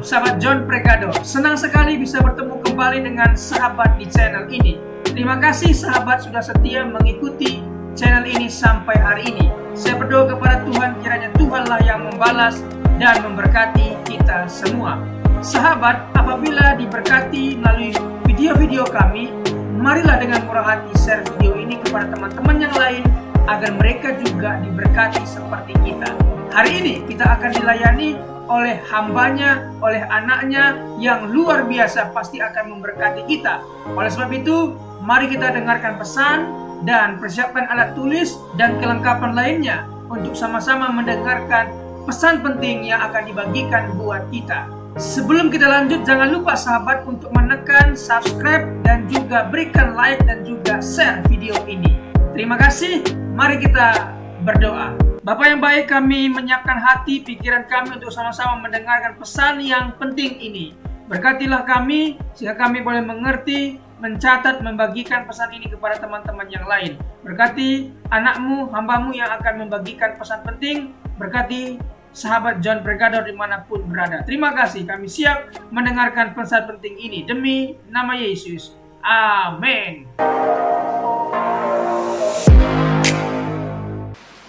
Shalom, sahabat John Pregado. Senang sekali bisa bertemu kembali dengan sahabat di channel ini. Terima kasih sahabat sudah setia mengikuti channel ini sampai hari ini. Saya berdoa kepada Tuhan, kiranya Tuhanlah yang membalas dan memberkati kita semua. Sahabat, apabila diberkati melalui video-video kami, marilah dengan murah hati share video ini kepada teman-teman yang lain agar mereka juga diberkati seperti kita. Hari ini kita akan dilayani oleh hambanya, oleh anaknya yang luar biasa, pasti akan memberkati kita. Oleh sebab itu, mari kita dengarkan pesan dan persiapkan alat tulis dan kelengkapan lainnya untuk sama-sama mendengarkan pesan penting yang akan dibagikan buat kita. Sebelum kita lanjut, jangan lupa sahabat untuk menekan subscribe dan juga berikan like dan juga share video ini. Terima kasih, mari kita berdoa. Bapak yang baik, kami menyiapkan hati, pikiran kami untuk sama-sama mendengarkan pesan yang penting ini. Berkatilah kami, sehingga kami boleh mengerti, mencatat, membagikan pesan ini kepada teman-teman yang lain. Berkati anakmu, hambamu yang akan membagikan pesan penting. Berkati sahabat John Pregado dimanapun berada. Terima kasih, kami siap mendengarkan pesan penting ini. Demi nama Yesus. Amin.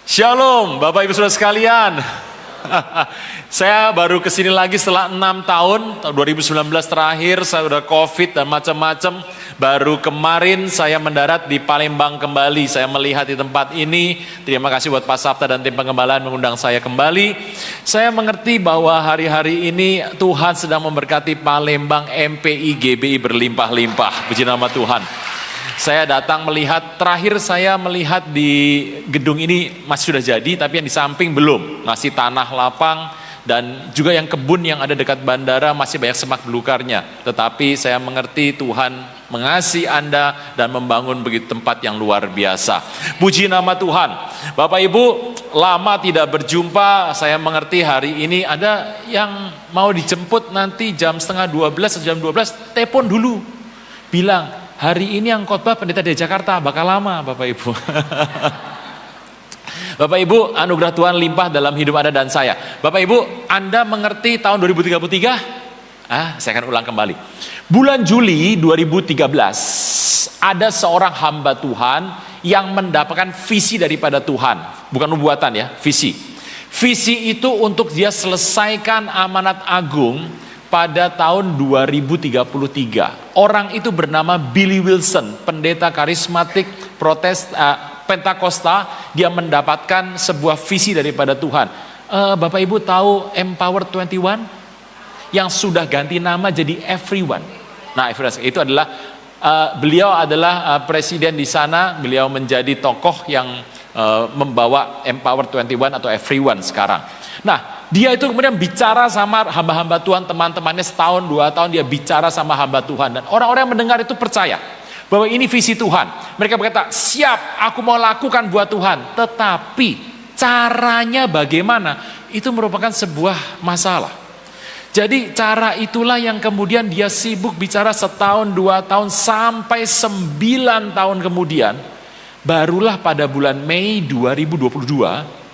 Shalom Bapak Ibu Saudara sekalian. Saya baru kesini lagi setelah 6 tahun. 2019 terakhir saya udah COVID dan macam-macam. Baru kemarin saya mendarat di Palembang kembali. Saya melihat di tempat ini. Terima kasih buat Pak Sabta dan tim pengembalaan mengundang saya kembali. Saya mengerti bahwa hari-hari ini Tuhan sedang memberkati Palembang MPI GBI berlimpah-limpah. Puji nama Tuhan. Saya datang melihat, terakhir saya melihat di gedung ini masih sudah jadi, tapi yang di samping belum. Masih tanah lapang dan juga yang kebun yang ada dekat bandara masih banyak semak belukarnya. Tetapi saya mengerti Tuhan mengasihi Anda dan membangun begitu tempat yang luar biasa. Puji nama Tuhan. Bapak Ibu, lama tidak berjumpa. Saya mengerti hari ini ada yang mau dijemput nanti jam setengah 12 atau jam 12, telepon dulu. Bilang, hari ini yang khotbah pendeta dari Jakarta, bakal lama Bapak Ibu. Bapak Ibu, anugerah Tuhan limpah dalam hidup Anda dan saya. Bapak Ibu, Anda mengerti tahun 2033? Saya akan ulang kembali. Bulan Juli 2013, ada seorang hamba Tuhan yang mendapatkan visi daripada Tuhan. Bukan nubuatan ya, visi. Visi itu untuk dia selesaikan amanat agung pada tahun 2033. Orang itu bernama Billy Wilson, pendeta karismatik Pentakosta. Dia mendapatkan sebuah visi daripada Tuhan. Bapak Ibu tahu Empower 21 yang sudah ganti nama jadi Everyone. Nah, itu adalah beliau adalah presiden di sana. Beliau menjadi tokoh yang membawa Empower 21 atau Everyone sekarang. Nah, dia itu kemudian bicara sama hamba-hamba Tuhan, teman-temannya setahun, 2 tahun dia bicara sama hamba Tuhan. Dan orang-orang yang mendengar itu percaya bahwa ini visi Tuhan. Mereka berkata, siap, aku mau lakukan buat Tuhan. Tetapi caranya bagaimana? Itu merupakan sebuah masalah. Jadi cara itulah yang kemudian dia sibuk bicara setahun, 2 tahun, sampai 9 tahun kemudian. Barulah pada bulan Mei 2022,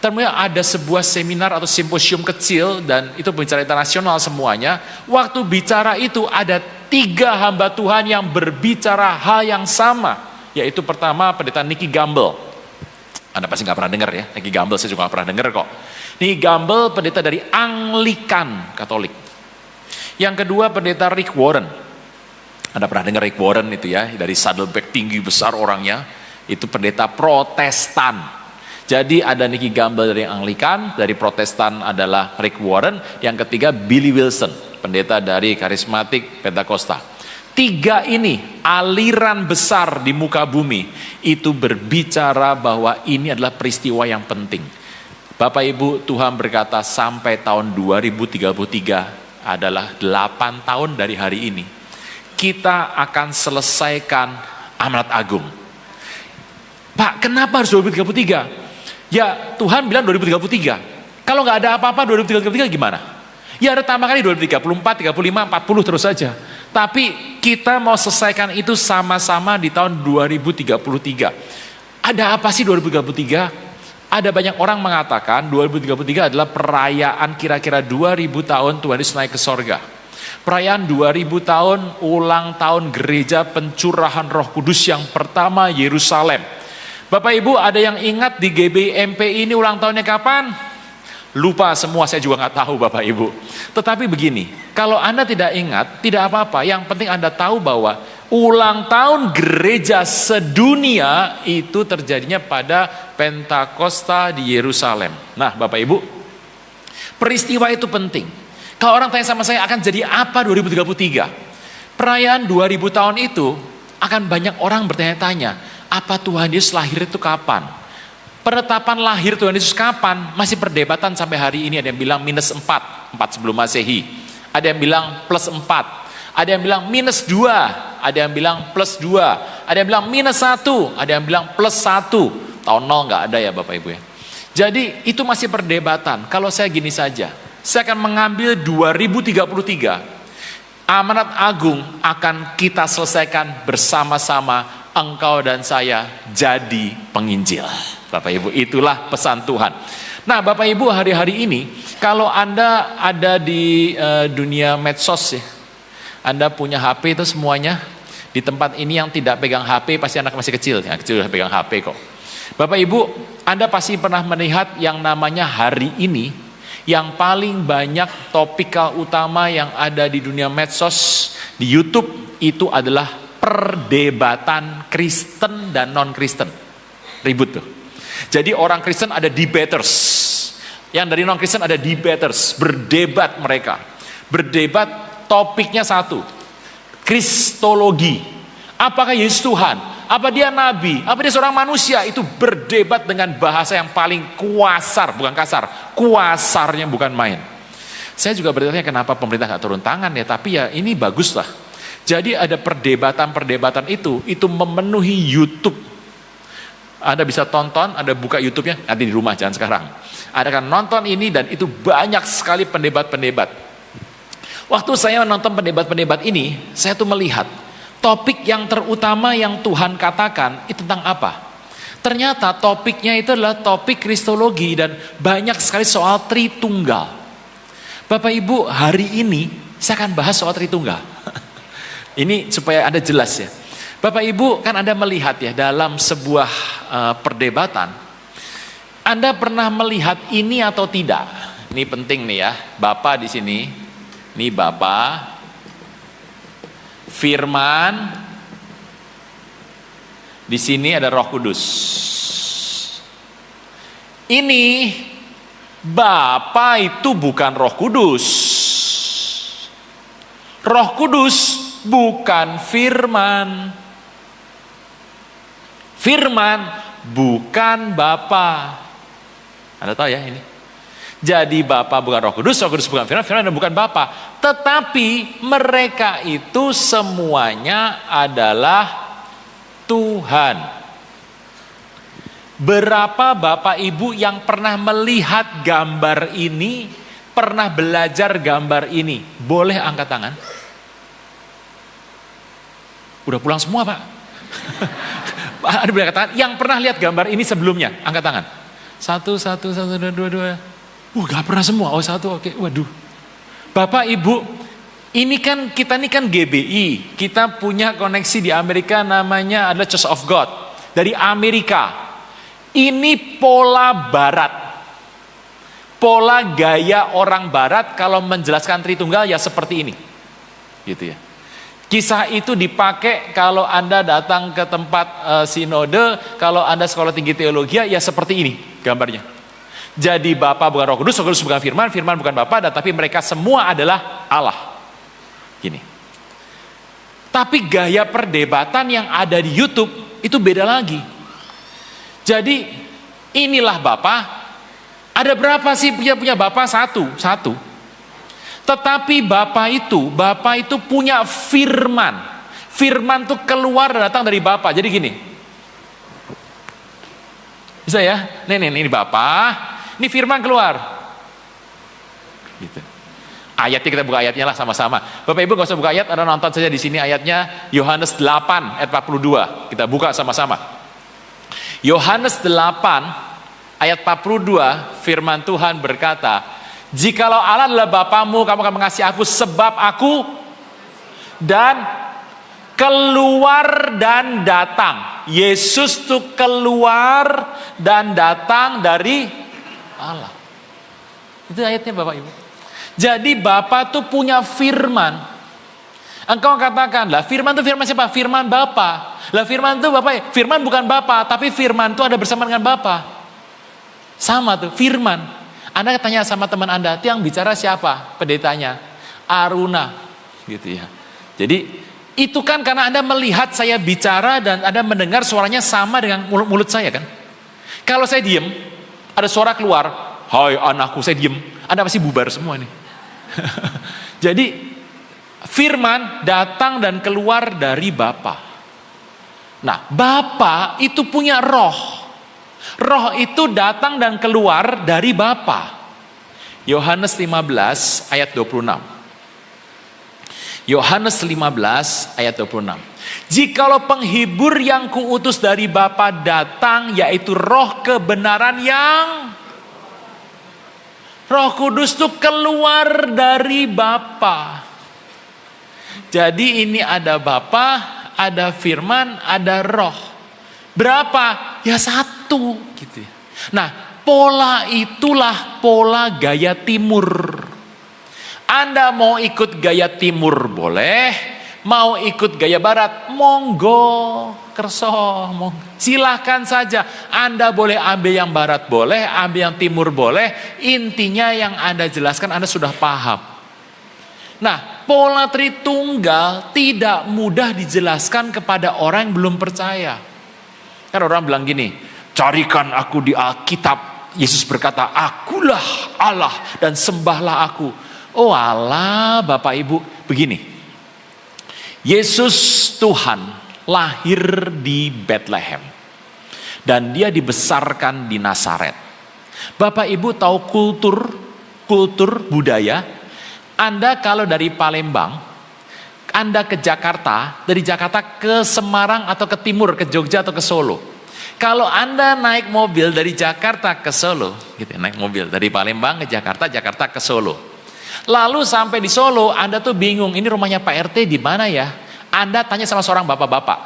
ternyata ada sebuah seminar atau simposium kecil dan itu bicara internasional semuanya. Waktu bicara itu ada 3 hamba Tuhan yang berbicara hal yang sama. Yaitu pertama pendeta Nicky Gamble. Anda pasti gak pernah dengar ya, Nicky Gamble saya juga gak pernah dengar kok. Nicky Gamble pendeta dari Anglikan Katolik. Yang kedua pendeta Rick Warren. Anda pernah dengar Rick Warren itu ya, dari Saddleback, tinggi besar orangnya. Itu pendeta Protestan. Jadi ada Nicky Gamble dari Anglikan, dari Protestan adalah Rick Warren, yang ketiga Billy Wilson, pendeta dari Karismatik Pentakosta. 3 ini aliran besar di muka bumi itu berbicara bahwa ini adalah peristiwa yang penting. Bapak Ibu, Tuhan berkata sampai tahun 2033 adalah 8 tahun dari hari ini. Kita akan selesaikan amanat agung. Pak, kenapa harus 2033? Ya Tuhan bilang 2033. Kalau nggak ada apa-apa 2033 gimana? Ya ada tambah kali 2034, 35, 40 terus saja. Tapi kita mau selesaikan itu sama-sama di tahun 2033. Ada apa sih 2033? Ada banyak orang mengatakan 2033 adalah perayaan kira-kira 2000 tahun Tuhan Yesus naik ke sorga. Perayaan 2000 tahun ulang tahun gereja pencurahan Roh Kudus yang pertama Yerusalem. Bapak Ibu, ada yang ingat di GBMP ini ulang tahunnya kapan? Lupa semua, saya juga nggak tahu Bapak Ibu. Tetapi begini, kalau Anda tidak ingat, tidak apa-apa. Yang penting Anda tahu bahwa ulang tahun gereja sedunia itu terjadinya pada Pentakosta di Yerusalem. Nah Bapak Ibu, peristiwa itu penting. Kalau orang tanya sama saya akan jadi apa 2033? Perayaan 2000 tahun itu akan banyak orang bertanya-tanya, apa Tuhan Yesus lahir itu kapan? Penetapan lahir Tuhan Yesus kapan? Masih perdebatan sampai hari ini. Ada yang bilang -4 sebelum Masehi. Ada yang bilang +4. Ada yang bilang -2. Ada yang bilang +2. Ada yang bilang -1. Ada yang bilang +1. Tahun 0 nggak ada ya Bapak Ibu ya. Jadi itu masih perdebatan. Kalau saya gini saja, saya akan mengambil 2033. Amanat agung akan kita selesaikan bersama-sama, engkau dan saya jadi penginjil. Bapak Ibu, itulah pesan Tuhan. Nah Bapak Ibu, hari-hari ini kalau Anda ada di dunia medsos ya, Anda punya HP itu semuanya. Di tempat ini yang tidak pegang HP pasti anak masih kecil. Yang kecil udah pegang HP kok. Bapak Ibu, Anda pasti pernah melihat yang namanya hari ini, yang paling banyak topikal utama yang ada di dunia medsos, di YouTube, itu adalah perdebatan Kristen dan non-Kristen. Ribut tuh. Jadi orang Kristen ada debaters, yang dari non-Kristen ada debaters, berdebat mereka. Berdebat topiknya satu, Kristologi. Apakah Yesus Tuhan? Apa dia nabi? Apa dia seorang manusia? Itu berdebat dengan bahasa yang paling kuasar, bukan kasar. Kuasarnya bukan main. Saya juga bertanya kenapa pemerintah gak turun tangan ya, tapi ya ini bagus lah. Jadi ada perdebatan-perdebatan itu memenuhi YouTube. Anda bisa tonton, Anda buka YouTube-nya, nanti di rumah, jangan sekarang. Anda akan nonton ini dan itu banyak sekali pendebat-pendebat. Waktu saya menonton pendebat-pendebat ini, saya tuh melihat topik yang terutama yang Tuhan katakan itu tentang apa? Ternyata topiknya itu adalah topik Kristologi dan banyak sekali soal Tritunggal. Bapak Ibu, hari ini saya akan bahas soal Tritunggal. Ini supaya Anda jelas ya. Bapak Ibu, kan Anda melihat ya dalam sebuah perdebatan, Anda pernah melihat ini atau tidak? Ini penting nih ya, Bapak di sini, ini Bapak, Firman, di sini ada Roh Kudus. Ini Bapa itu bukan Roh Kudus. Roh Kudus bukan firman. Firman bukan Bapa. Anda tahu ya ini. Jadi Bapa bukan Roh Kudus bukan firman, firman bukan Bapa. Tetapi mereka itu semuanya adalah Tuhan. Berapa Bapak Ibu yang pernah melihat gambar ini, pernah belajar gambar ini? Boleh angkat tangan? Udah pulang semua Pak. Ada boleh angkat tangan? Yang pernah lihat gambar ini sebelumnya, angkat tangan. Satu, dua. Gak pernah semua. Oh satu, oke. Waduh. Bapak Ibu, kita ini kan GBI. Kita punya koneksi di Amerika namanya adalah Church of God. Dari Amerika. Ini pola barat. Pola gaya orang barat kalau menjelaskan Tritunggal ya seperti ini. Gitu ya. Kisah itu dipakai kalau Anda datang ke tempat sinode, kalau Anda sekolah tinggi teologi ya seperti ini gambarnya. Jadi Bapa bukan Roh Kudus, Roh Kudus bukan firman, firman bukan Bapa, tapi mereka semua adalah Allah. Gini. Tapi gaya perdebatan yang ada di YouTube itu beda lagi. Jadi inilah Bapa. Ada berapa sih punya Bapa? Satu. Tetapi Bapa itu punya firman. Firman itu keluar dan datang dari Bapa. Jadi gini. Bisa ya? Ini Bapa. Ini firman keluar. Gitu. Ayatnya kita buka ayatnya lah sama-sama. Bapak Ibu gak usah buka ayat, Anda nonton saja di sini ayatnya Yohanes 8 ayat 42. Kita buka sama-sama. Yohanes 8 ayat 42, firman Tuhan berkata, jikalau Allah adalah Bapamu, kamu akan mengasihi aku sebab aku dan keluar dan datang. Yesus tuh keluar dan datang dari Allah. Itu ayatnya Bapak Ibu. Jadi Bapa tuh punya firman. Engkau katakanlah, firman itu firman siapa? Firman Bapa. Lah firman itu Bapak, firman bukan Bapa, tapi firman itu ada bersama dengan Bapa. Sama tuh, firman. Anda tanya sama teman Anda, yang bicara siapa? Pendetanya, Aruna, gitu ya. Jadi itu kan karena Anda melihat saya bicara dan Anda mendengar suaranya sama dengan mulut saya kan. Kalau saya diem, ada suara keluar, hai anakku, saya diem, Anda pasti bubar semua nih. Jadi firman datang dan keluar dari Bapa. Nah, Bapa itu punya roh. Roh itu datang dan keluar dari Bapa. Yohanes 15 ayat 26. Yohanes 15 ayat 26. Jikalau penghibur yang kuutus dari Bapa datang, yaitu roh kebenaran yang Roh Kudus itu keluar dari Bapa. Jadi ini ada Bapa, ada firman, ada roh. Berapa? Ya satu gitu. Nah, pola itulah pola gaya timur. Anda mau ikut gaya timur boleh, mau ikut gaya barat, monggo, kerso, monggo. Silahkan saja. Anda boleh ambil yang barat boleh, ambil yang timur boleh. Intinya yang Anda jelaskan Anda sudah paham. Nah, pola Tritunggal tidak mudah dijelaskan kepada orang yang belum percaya. Kan orang bilang gini, carikan aku di Alkitab. Yesus berkata, akulah Allah dan sembahlah aku. Oh Allah, Bapak Ibu, begini. Yesus Tuhan lahir di Bethlehem. Dan dia dibesarkan di Nazaret. Bapak Ibu tahu kultur budaya. Anda kalau dari Palembang, Anda ke Jakarta, dari Jakarta ke Semarang atau ke timur, ke Jogja atau ke Solo. Kalau Anda naik mobil dari Jakarta ke Solo, gitu, naik mobil dari Palembang ke Jakarta, Jakarta ke Solo. Lalu sampai di Solo, Anda tuh bingung, ini rumahnya Pak RT di mana ya? Anda tanya sama seorang bapak-bapak.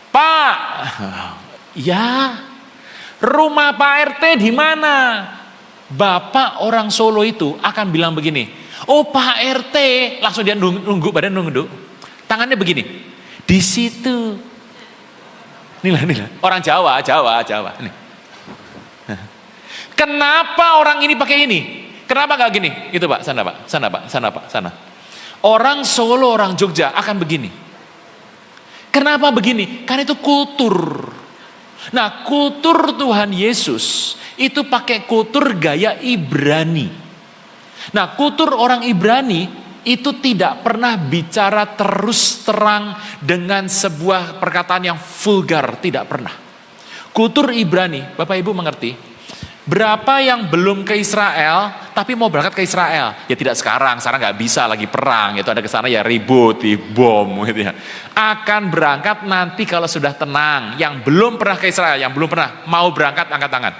Pak, ya, rumah Pak RT di mana? Bapak orang Solo itu akan bilang begini, oh Pak RT, langsung dia nunggu, badan nunduk, tangannya begini, di situ. Inilah, orang Jawa. Ini. Kenapa orang ini pakai ini? Kenapa gak gini? Itu Pak, sana. Orang Solo, orang Jogja akan begini. Kenapa begini? Karena itu kultur. Nah, kultur Tuhan Yesus itu pakai kultur gaya Ibrani. Nah, kultur orang Ibrani itu tidak pernah bicara terus terang dengan sebuah perkataan yang vulgar, tidak pernah. Kultur Ibrani, Bapak Ibu mengerti? Berapa yang belum ke Israel tapi mau berangkat ke Israel? Ya tidak sekarang nggak bisa lagi perang, itu ada ke sana ya ribut, bom gitu ya. Akan berangkat nanti kalau sudah tenang. Yang belum pernah ke Israel, yang belum pernah mau berangkat angkat tangan.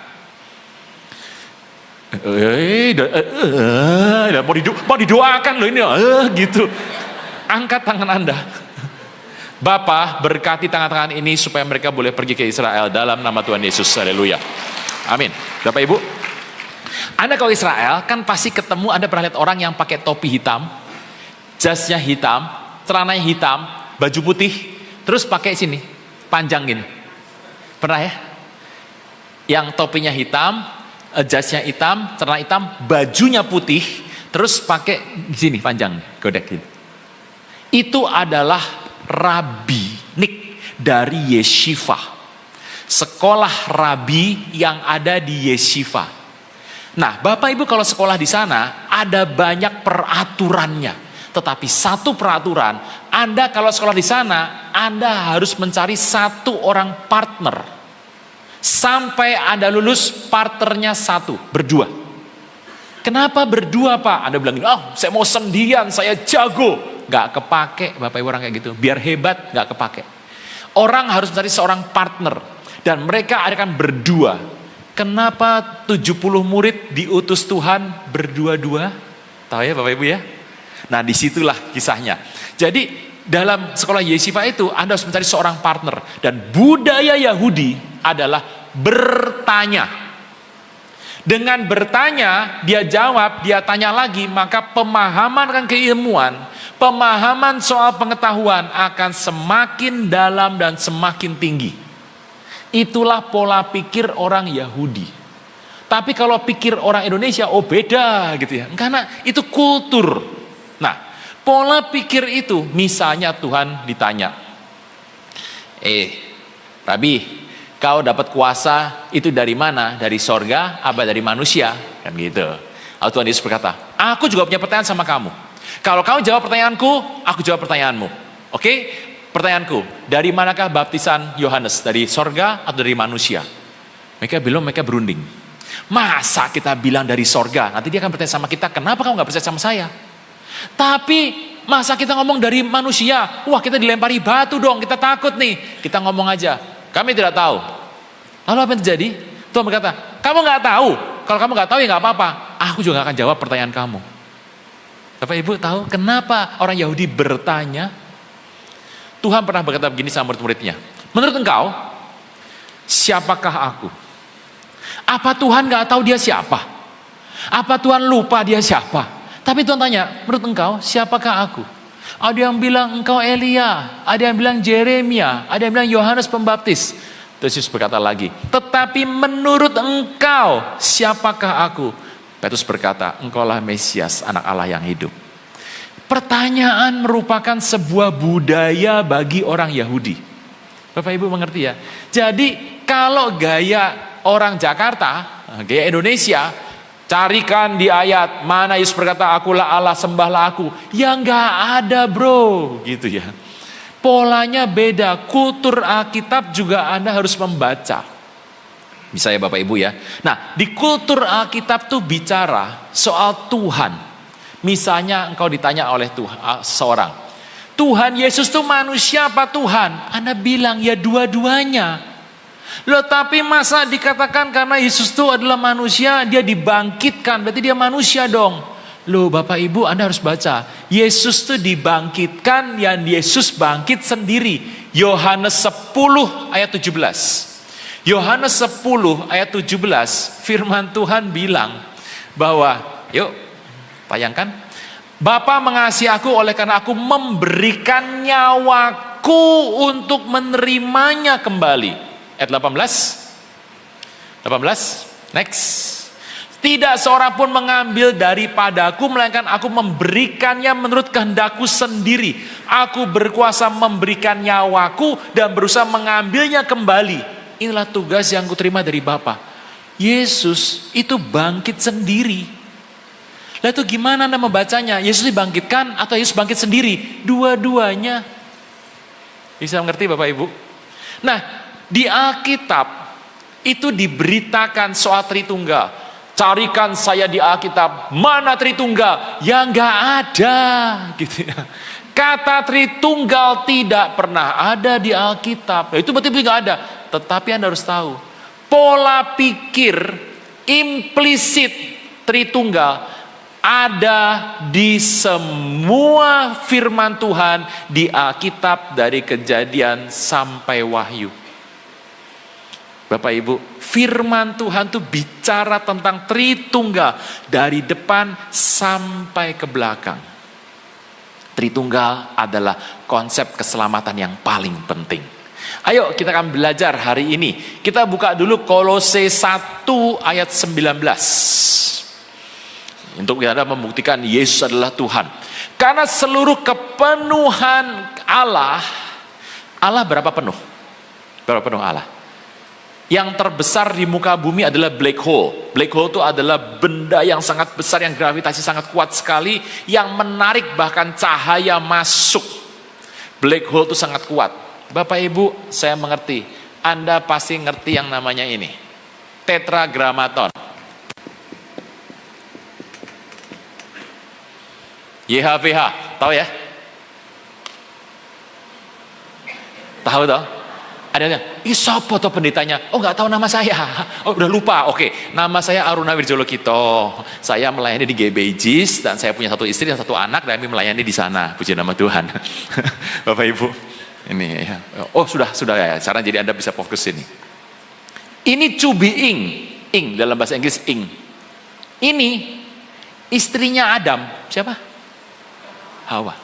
Mau didoakan loh ini, gitu. Angkat tangan Anda. Bapa, berkati tangan-tangan ini supaya mereka boleh pergi ke Israel dalam nama Tuhan Yesus. Haleluya. Amin. Bapak Ibu, Anda kalau Israel kan pasti ketemu, Anda pernah lihat orang yang pakai topi hitam, jasnya hitam, celananya hitam, baju putih, terus pakai sini, panjang gini. Pernah ya? Yang topinya hitam, jasnya hitam, celana hitam, bajunya putih, terus pakai sini panjang, godek gini. Itu adalah rabbinik dari Yeshiva. Sekolah rabi yang ada di Yeshiva. Nah, Bapak Ibu kalau sekolah di sana ada banyak peraturannya. Tetapi satu peraturan, Anda kalau sekolah di sana, Anda harus mencari satu orang partner. Sampai Anda lulus, partnernya satu, berdua. Kenapa berdua Pak? Anda bilang, oh saya mau sendirian, saya jago. Gak kepake Bapak Ibu orang kayak gitu. Biar hebat, gak kepake. Orang harus mencari seorang partner. Dan mereka akan berdua. Kenapa 70 murid diutus Tuhan berdua-dua? Tahu ya Bapak Ibu ya? Nah disitulah kisahnya. Jadi dalam sekolah Yeshiva itu Anda harus mencari seorang partner. Dan budaya Yahudi adalah bertanya. Dengan bertanya, dia jawab, dia tanya lagi, maka pemahaman akan keilmuan, pemahaman soal pengetahuan akan semakin dalam dan semakin tinggi. Itulah pola pikir orang Yahudi. Tapi kalau pikir orang Indonesia, oh beda gitu ya. Karena itu kultur. Nah, pola pikir itu, misalnya Tuhan ditanya, Rabi, kau dapat kuasa itu dari mana? Dari sorga, apa dari manusia? Kan gitu. Lalu Tuhan Yesus berkata, aku juga punya pertanyaan sama kamu. Kalau kamu jawab pertanyaanku, aku jawab pertanyaanmu. Oke? Pertanyaanku, dari manakah baptisan Yohanes? Dari sorga atau dari manusia? Mereka berunding. Masa kita bilang dari sorga? Nanti dia akan bertanya sama kita, kenapa kamu gak percaya sama saya? Tapi masa kita ngomong dari manusia? Wah, kita dilempari batu dong, kita takut nih. Kita ngomong aja, kami tidak tahu. Lalu apa yang terjadi? Tuhan berkata, kamu gak tahu. Kalau kamu gak tahu ya gak apa-apa. Aku juga gak akan jawab pertanyaan kamu. Bapak Ibu tahu kenapa orang Yahudi bertanya? Tuhan pernah berkata begini sama murid-muridnya. Menurut engkau, siapakah aku? Apa Tuhan gak tahu dia siapa? Apa Tuhan lupa dia siapa? Tapi Tuhan tanya, menurut engkau, siapakah aku? Ada yang bilang engkau Elia, ada yang bilang Jeremia, ada yang bilang Yohanes Pembaptis. Terus Yesus berkata lagi, tetapi menurut engkau, siapakah aku? Petrus berkata, engkaulah Mesias, anak Allah yang hidup. Pertanyaan merupakan sebuah budaya bagi orang Yahudi. Bapak Ibu mengerti ya? Jadi kalau gaya orang Jakarta, gaya Indonesia, carikan di ayat mana Yesus berkata, akulah Allah, sembahlah aku. Ya nggak ada bro, gitu ya. Polanya beda, kultur Alkitab juga Anda harus membaca. Misalnya Bapak Ibu ya. Nah di kultur Alkitab tuh bicara soal Tuhan. Misalnya engkau ditanya oleh seorang, Tuhan Yesus itu manusia apa Tuhan? Anda bilang ya dua-duanya. Loh tapi masa dikatakan karena Yesus itu adalah manusia, dia dibangkitkan, berarti dia manusia dong. Loh Bapak Ibu Anda harus baca, Yesus itu dibangkitkan, yang Yesus bangkit sendiri. Yohanes 10 ayat 17. Yohanes 10 ayat 17 firman Tuhan bilang bahwa, yuk tayangkan, Bapa mengasihi aku oleh karena aku memberikan nyawaku untuk menerimanya kembali. Ayat 18, next. Tidak seorang pun mengambil daripadaku, melainkan aku memberikannya menurut kehendakku sendiri. Aku berkuasa memberikan nyawaku dan berusaha mengambilnya kembali. Inilah tugas yang kuterima dari Bapa. Yesus itu bangkit sendiri. Lalu itu gimana Anda membacanya? Yesus dibangkitkan atau Yesus bangkit sendiri? Dua-duanya. Bisa mengerti Bapak Ibu? Nah, di Alkitab itu diberitakan soal Tritunggal. Carikan saya di Alkitab, mana Tritunggal? Ya nggak ada. Gitu ya. Kata Tritunggal tidak pernah ada di Alkitab. Nah, itu berarti nggak ada. Tetapi Anda harus tahu, pola pikir implisit Tritunggal ada di semua firman Tuhan di Alkitab dari Kejadian sampai Wahyu. Bapak Ibu, firman Tuhan itu bicara tentang Tritunggal dari depan sampai ke belakang. Tritunggal adalah konsep keselamatan yang paling penting. Ayo kita akan belajar hari ini. Kita buka dulu Kolose 1 ayat 19. Untuk kita membuktikan Yesus adalah Tuhan. Karena seluruh kepenuhan Allah berapa penuh? Berapa penuh Allah? Yang terbesar di muka bumi adalah black hole. Black hole itu adalah benda yang sangat besar, yang gravitasi sangat kuat sekali, yang menarik bahkan cahaya masuk. Black hole itu sangat kuat. Bapak Ibu, saya mengerti. Anda pasti ngerti yang namanya ini. Tetragrammaton. YHWH, tahu ya? Tahu toh? Ada yang, siapa tuh pendetanya? Oh nggak tahu nama saya. Oh udah lupa. Oke, nama saya Aruna Wirjolokito. Saya melayani di GBJIS dan saya punya 1 istri dan 1 anak dan kami melayani di sana. Puji nama Tuhan. Bapak Ibu, ini ya. Oh sudah ya. Sekarang jadi Anda bisa fokus ini. Ini to be ing dalam bahasa Inggris ing. Ini istrinya Adam. Siapa? Hawa.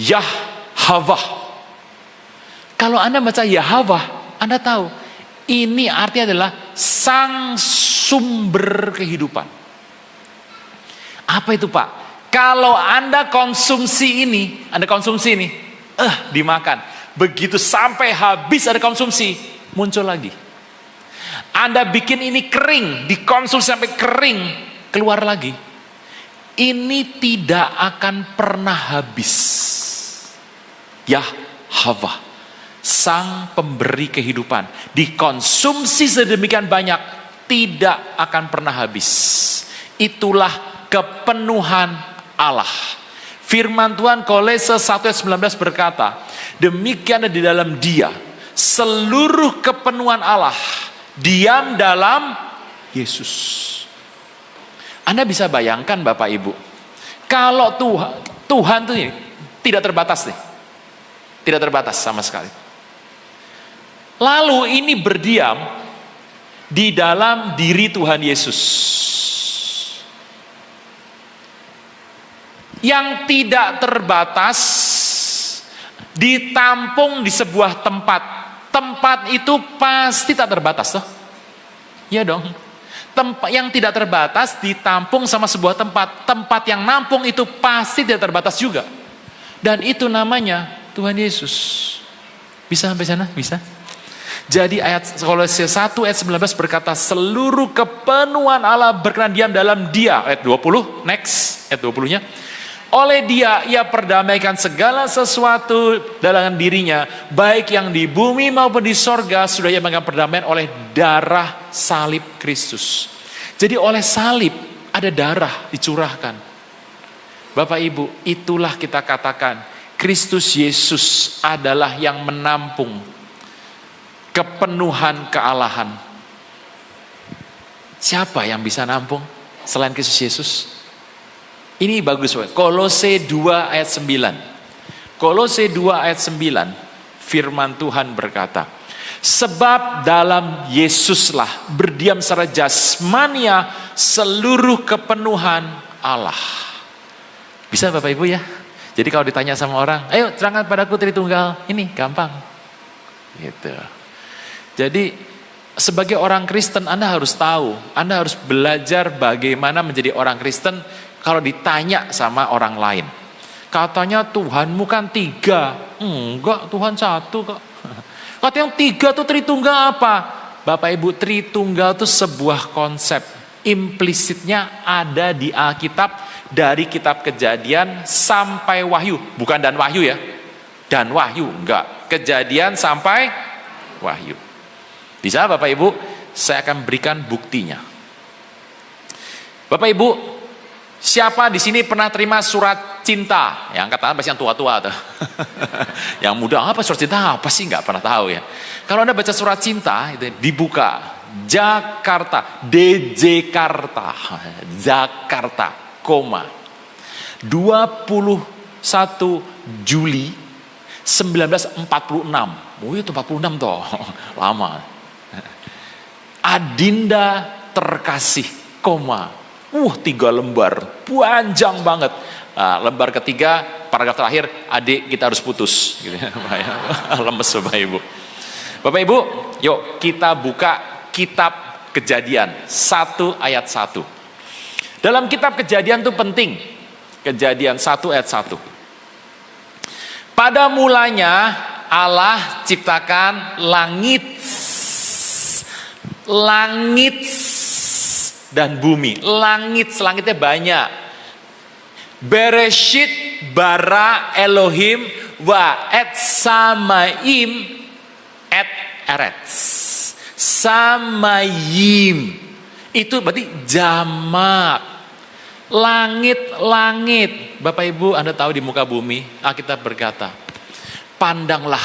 Yahweh. Kalau Anda baca Yahweh, Anda tahu ini artinya adalah sang sumber kehidupan. Apa itu Pak? Kalau Anda konsumsi ini, dimakan. Begitu sampai habis ada konsumsi, muncul lagi. Anda bikin ini kering, dikonsumsi sampai kering, keluar lagi. Ini tidak akan pernah habis. Yahweh. Sang pemberi kehidupan, dikonsumsi sedemikian banyak, tidak akan pernah habis. Itulah kepenuhan Allah. Firman Tuhan Kolose 1 ayat 19 berkata, demikian di dalam Dia seluruh kepenuhan Allah diam dalam Yesus. Anda bisa bayangkan Bapak Ibu, kalau Tuhan tuh ini tidak terbatas nih, tidak terbatas sama sekali. Lalu ini berdiam di dalam diri Tuhan Yesus. Yang tidak terbatas ditampung di sebuah tempat. Tempat itu pasti tak terbatas toh? Iya dong. Tempat yang tidak terbatas ditampung sama sebuah tempat. Tempat yang nampung itu pasti tidak terbatas juga. Dan itu namanya Tuhan Yesus. Bisa sampai sana? Bisa. Jadi Kolose 1 ayat 19 berkata, seluruh kepenuhan Allah berkenan diam dalam Dia. Ayat 20, next, ayat 20-nya. Oleh Dia, Ia perdamaikan segala sesuatu dalam dirinya, baik yang di bumi maupun di sorga, sudah Ia memberikan perdamaian oleh darah salib Kristus. Jadi oleh salib, ada darah dicurahkan. Bapak Ibu, itulah kita katakan, Kristus Yesus adalah yang menampung kepenuhan kealahan. Siapa yang bisa nampung selain Kristus Yesus? Ini bagus. Kolose 2 ayat 9. Kolose 2 ayat 9. Firman Tuhan berkata, sebab dalam Yesuslah berdiam secara jasmania seluruh kepenuhan Allah. Bisa Bapak Ibu ya? Jadi kalau ditanya sama orang, ayo terangkan padaku Tritunggal. Ini gampang. Gitu. Jadi sebagai orang Kristen Anda harus tahu, Anda harus belajar bagaimana menjadi orang Kristen kalau ditanya sama orang lain. Katanya Tuhanmu kan 3. Enggak, Tuhan 1 kok. Katanya yang 3 tuh Tritunggal apa? Bapak Ibu, Tritunggal itu sebuah konsep. Implisitnya ada di Alkitab dari kitab Kejadian sampai Wahyu. Bukan dan Wahyu ya. Dan Wahyu, enggak. Kejadian sampai Wahyu. Bisa Bapak Ibu, saya akan berikan buktinya. Bapak Ibu, siapa di sini pernah terima surat cinta? Yang katakan pasti yang tua-tua tuh. Yang muda, apa surat cinta? Apa sih nggak pernah tahu ya. Kalau Anda baca surat cinta, itu dibuka. Jakarta, Jakarta, 21 Juli 1946. Oh itu 46 toh, lama. Adinda terkasih, 3 lembar, panjang banget. Lembar ketiga, paragraf terakhir, adik kita harus putus. Gitu. Lemes Bapak Ibu. Bapak Ibu, yuk kita buka kitab Kejadian 1 ayat 1. Dalam kitab Kejadian itu penting. Kejadian 1 ayat 1. Pada mulanya Allah ciptakan langit dan bumi. Langitnya banyak. Bereshit bara Elohim wa et samaim et eretz. Samayim. Itu berarti jamak. Langit. Bapak Ibu, Anda tahu di muka bumi, Alkitab berkata, pandanglah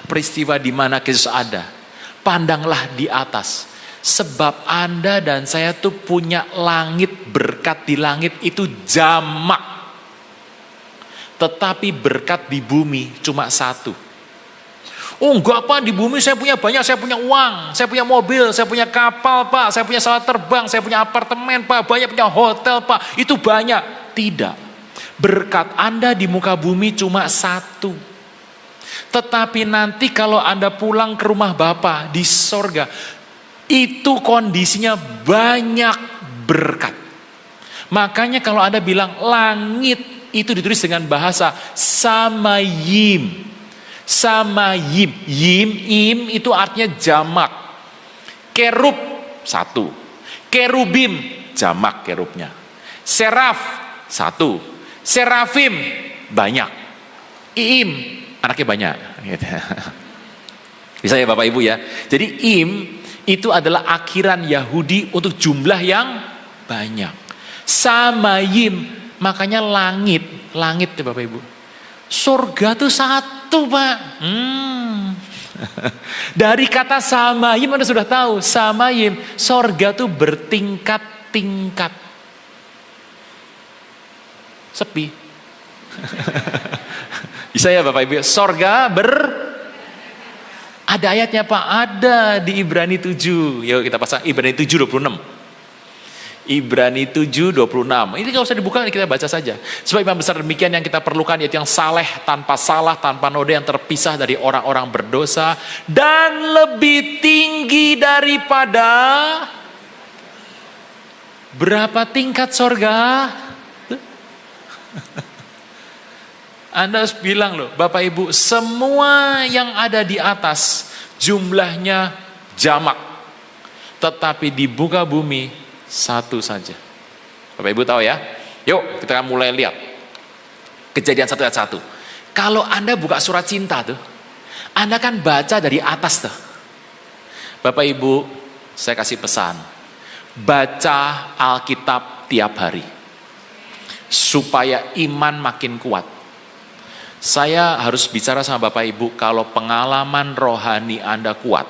peristiwa di mana Kristus ada, pandanglah di atas. Sebab Anda dan saya tuh punya langit, berkat di langit itu jamak. Tetapi berkat di bumi cuma satu. Oh enggak Pak, di bumi saya punya banyak, saya punya uang, saya punya mobil, saya punya kapal Pak, saya punya pesawat terbang, saya punya apartemen Pak, banyak punya hotel Pak, itu banyak. Tidak, berkat Anda di muka bumi cuma satu. Tetapi nanti kalau Anda pulang ke rumah Bapa di sorga, itu kondisinya banyak berkat. Makanya kalau Anda bilang langit, itu ditulis dengan bahasa samayim. Samayim, im itu artinya jamak. Kerub satu, kerubim jamak kerubnya. Seraf satu, serafim banyak. Iim anaknya banyak. Bisa ya Bapak Ibu ya. Jadi im itu adalah akhiran Yahudi untuk jumlah yang banyak. Samayim, makanya langit ya Bapak Ibu. Surga tuh satu Pak. Dari kata samayim Anda sudah tahu. Samayim, surga tuh bertingkat-tingkat. Sepi. Bisa ya Bapak Ibu. Surga ada ayatnya Pak. Ada di Ibrani 7. Yuk kita pasang Ibrani 7:26. Ibrani 7:26. Ini gak usah dibuka, kita baca saja. Sebab iman besar demikian yang kita perlukan, yaitu yang saleh, tanpa salah, tanpa noda, yang terpisah dari orang-orang berdosa, dan lebih tinggi daripada berapa tingkat sorga? Anda harus bilang loh, Bapak Ibu, semua yang ada di atas jumlahnya jamak. Tetapi di muka bumi satu saja. Bapak Ibu tahu ya? Yuk kita mulai lihat. Kejadian 1 ayat 1. Kalau Anda buka surat cinta tuh, Anda kan baca dari atas tuh. Bapak Ibu, saya kasih pesan. Baca Alkitab tiap hari. Supaya iman makin kuat. Saya harus bicara sama Bapak Ibu, kalau pengalaman rohani Anda kuat,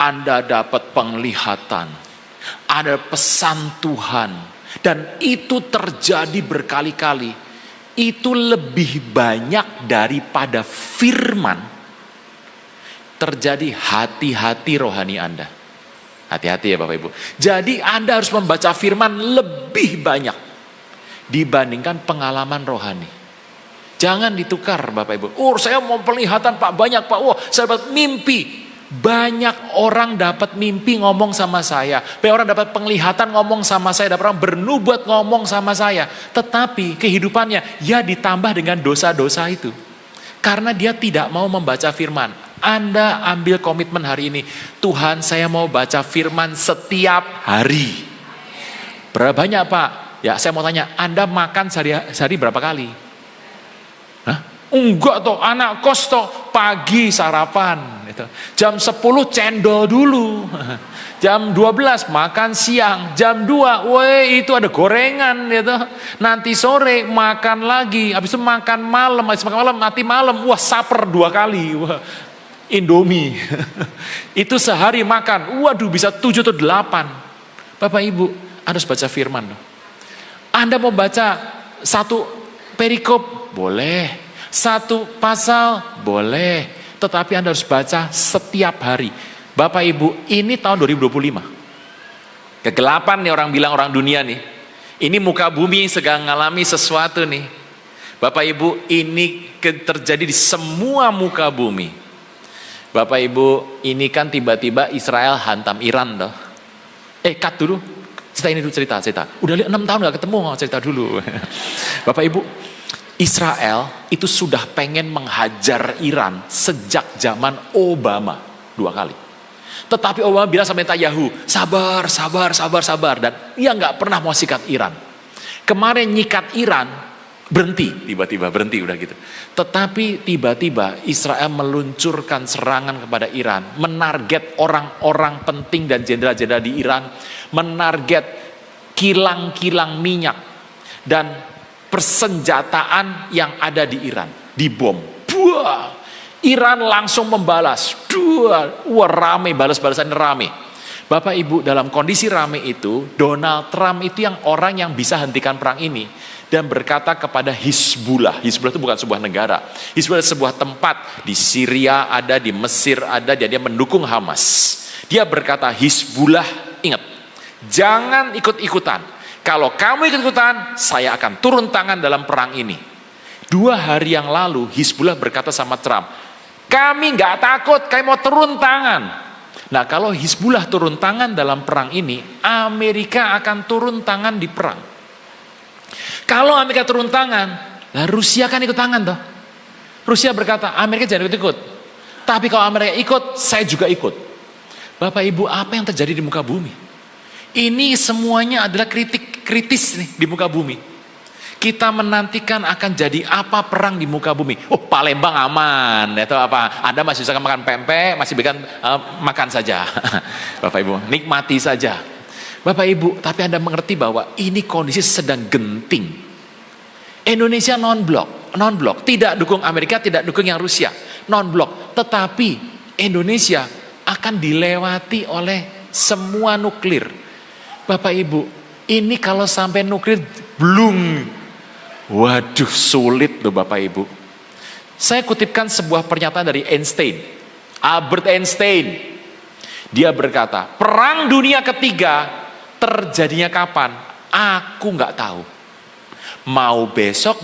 Anda dapat penglihatan, ada pesan Tuhan, dan itu terjadi berkali-kali, itu lebih banyak daripada firman terjadi. Hati-hati rohani Anda. Hati-hati ya Bapak Ibu. Jadi Anda harus membaca firman lebih banyak dibandingkan pengalaman rohani. Jangan ditukar Bapak Ibu. Oh saya mau penglihatan Pak, banyak Pak. Wah saya dapat mimpi. Banyak orang dapat mimpi ngomong sama saya. Banyak orang dapat penglihatan ngomong sama saya. Dapat orang bernubuat ngomong sama saya. Tetapi kehidupannya ya ditambah dengan dosa-dosa itu. Karena dia tidak mau membaca firman. Anda ambil komitmen hari ini. Tuhan saya mau baca firman setiap hari. Berapa banyak Pak? Ya saya mau tanya, Anda makan sehari berapa kali? Hah? Enggak toh, anak kos toh, pagi sarapan gitu. Jam 10 cendol dulu. Jam 12 makan siang, jam 2 weh itu ada gorengan gitu. Nanti sore makan lagi, habis itu makan malam, nanti malam wah saper 2 kali. Wah, Indomie. Itu sehari makan. Waduh bisa 7 atau 8. Bapak Ibu, Anda harus baca firman. Anda mau baca satu perikop, boleh. Satu pasal boleh, tetapi Anda harus baca setiap hari. Bapak Ibu, ini tahun 2025. Kegelapan nih orang bilang, orang dunia nih. Ini muka bumi sedang mengalami sesuatu nih. Bapak Ibu, ini terjadi di semua muka bumi. Bapak Ibu, ini kan tiba-tiba Israel hantam Iran toh. Cut dulu. Cerita. Udah 6 tahun gak ketemu, cerita dulu. Bapak Ibu, Israel itu sudah pengen menghajar Iran sejak zaman Obama 2 kali. Tetapi Obama bilang sama Netanyahu, sabar. Dan ia gak pernah mau sikat Iran. Kemarin nyikat Iran, tiba-tiba berhenti udah gitu. Tetapi tiba-tiba Israel meluncurkan serangan kepada Iran. Menarget orang-orang penting dan jenderal-jenderal di Iran. Menarget kilang-kilang minyak. Dan persenjataan yang ada di Iran dibom. Buah. Iran langsung membalas. Wah, rame, balas-balasan rame. Bapak Ibu, dalam kondisi rame itu, Donald Trump itu yang orang yang bisa hentikan perang ini. Dan berkata kepada Hizbullah. Hizbullah itu bukan sebuah negara. Hizbullah adalah sebuah tempat. Di Syria ada, di Mesir ada, dan dia mendukung Hamas. Dia berkata, Hizbullah, ingat, jangan ikut-ikutan. Kalau kamu ikut-ikutan, saya akan turun tangan dalam perang ini. 2 hari yang lalu, Hizbullah berkata sama Trump, kami nggak takut, kami mau turun tangan. Nah, kalau Hizbullah turun tangan dalam perang ini, Amerika akan turun tangan di perang. Kalau Amerika turun tangan, lah Rusia kan ikut tangan toh. Rusia berkata, Amerika jangan ikut-ikut. Tapi kalau Amerika ikut, saya juga ikut. Bapak Ibu, apa yang terjadi di muka bumi? Ini semuanya adalah kritis nih di muka bumi. Kita menantikan akan jadi apa perang di muka bumi. Oh, Palembang aman, atau apa? Anda masih bisa makan pempek, masih bisa makan saja. Bapak Ibu, nikmati saja. Bapak Ibu, tapi Anda mengerti bahwa ini kondisi sedang genting. Indonesia non-blok, tidak dukung Amerika, tidak dukung yang Rusia, non-blok. Tetapi Indonesia akan dilewati oleh semua nuklir. Bapak Ibu, ini kalau sampai nuklir belum. Waduh, sulit loh Bapak Ibu. Saya kutipkan sebuah pernyataan dari Einstein. Albert Einstein. Dia berkata, perang dunia ketiga terjadinya kapan? Aku nggak tahu. Mau besok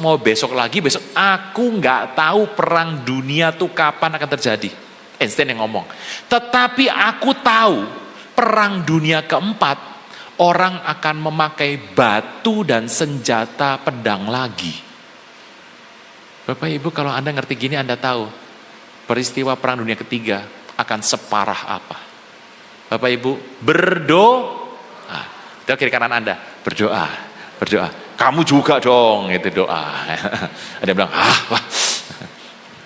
lagi besok. Aku nggak tahu perang dunia tuh kapan akan terjadi. Einstein yang ngomong. Tetapi aku tahu perang dunia keempat, orang akan memakai batu dan senjata pedang lagi. Bapak Ibu, kalau Anda ngerti gini, Anda tahu peristiwa perang dunia ketiga akan separah apa. Bapak Ibu, berdoa. Itu kiri kanan Anda, berdoa. Kamu juga dong, itu doa. Ada yang bilang, wah.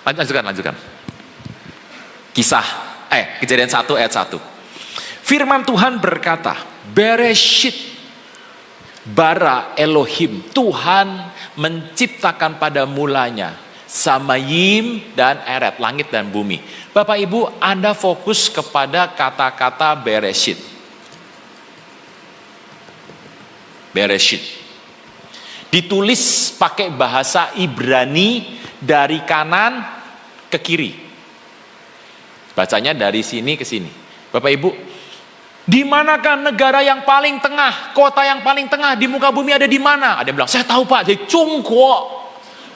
Lanjutkan. Kejadian 1 ayat 1. Firman Tuhan berkata, Bereshit bara Elohim, Tuhan menciptakan pada mulanya Samayim dan Eret, langit dan bumi. Bapak Ibu, Anda fokus kepada kata-kata Bereshit. Bereshit ditulis pakai bahasa Ibrani dari kanan ke kiri. Bacanya dari sini ke sini. Bapak Ibu, di manakah negara yang paling tengah, kota yang paling tengah di muka bumi ada di mana? Ada yang bilang, saya tahu Pak, jadi Chongguo.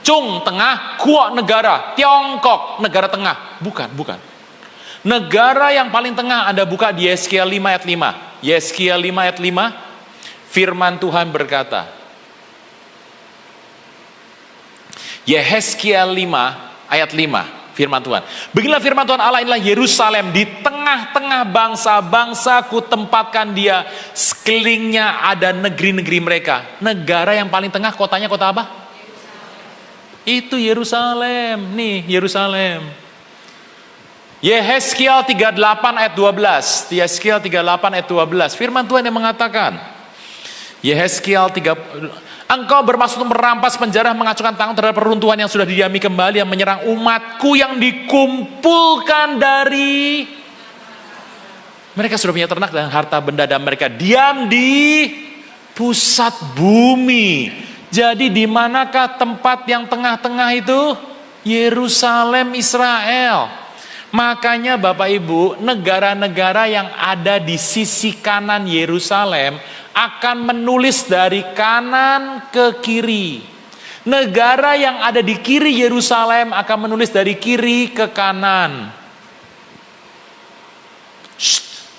Chung tengah, Guo negara, Tiongkok negara tengah. Bukan. Negara yang paling tengah Anda buka di Yeskiel 5 ayat 5. Yeskiel 5 ayat 5, firman Tuhan berkata, Yeskiel 5 ayat 5. Firman Tuhan. Beginilah firman Tuhan Allah, inilah Yerusalem, di tengah-tengah bangsa-bangsa ku tempatkan dia, sekelilingnya ada negeri-negeri mereka. Negara yang paling tengah kotanya kota apa? Itu Yerusalem. Nih Yerusalem. Yeskiel 38 ayat 12. Yeskiel 38 ayat 12. Firman Tuhan yang mengatakan, Yeskiel 30, engkau bermaksud untuk merampas penjara, mengacungkan tangan terhadap peruntuhan yang sudah didiami kembali, yang menyerang umatku yang dikumpulkan dari mereka sudah punya ternak dan harta benda, dan mereka diam di pusat bumi. Jadi di manakah tempat yang tengah-tengah itu? Yerusalem, Israel. Makanya Bapak Ibu, negara-negara yang ada di sisi kanan Yerusalem akan menulis dari kanan ke kiri. Negara yang ada di kiri Yerusalem akan menulis dari kiri ke kanan.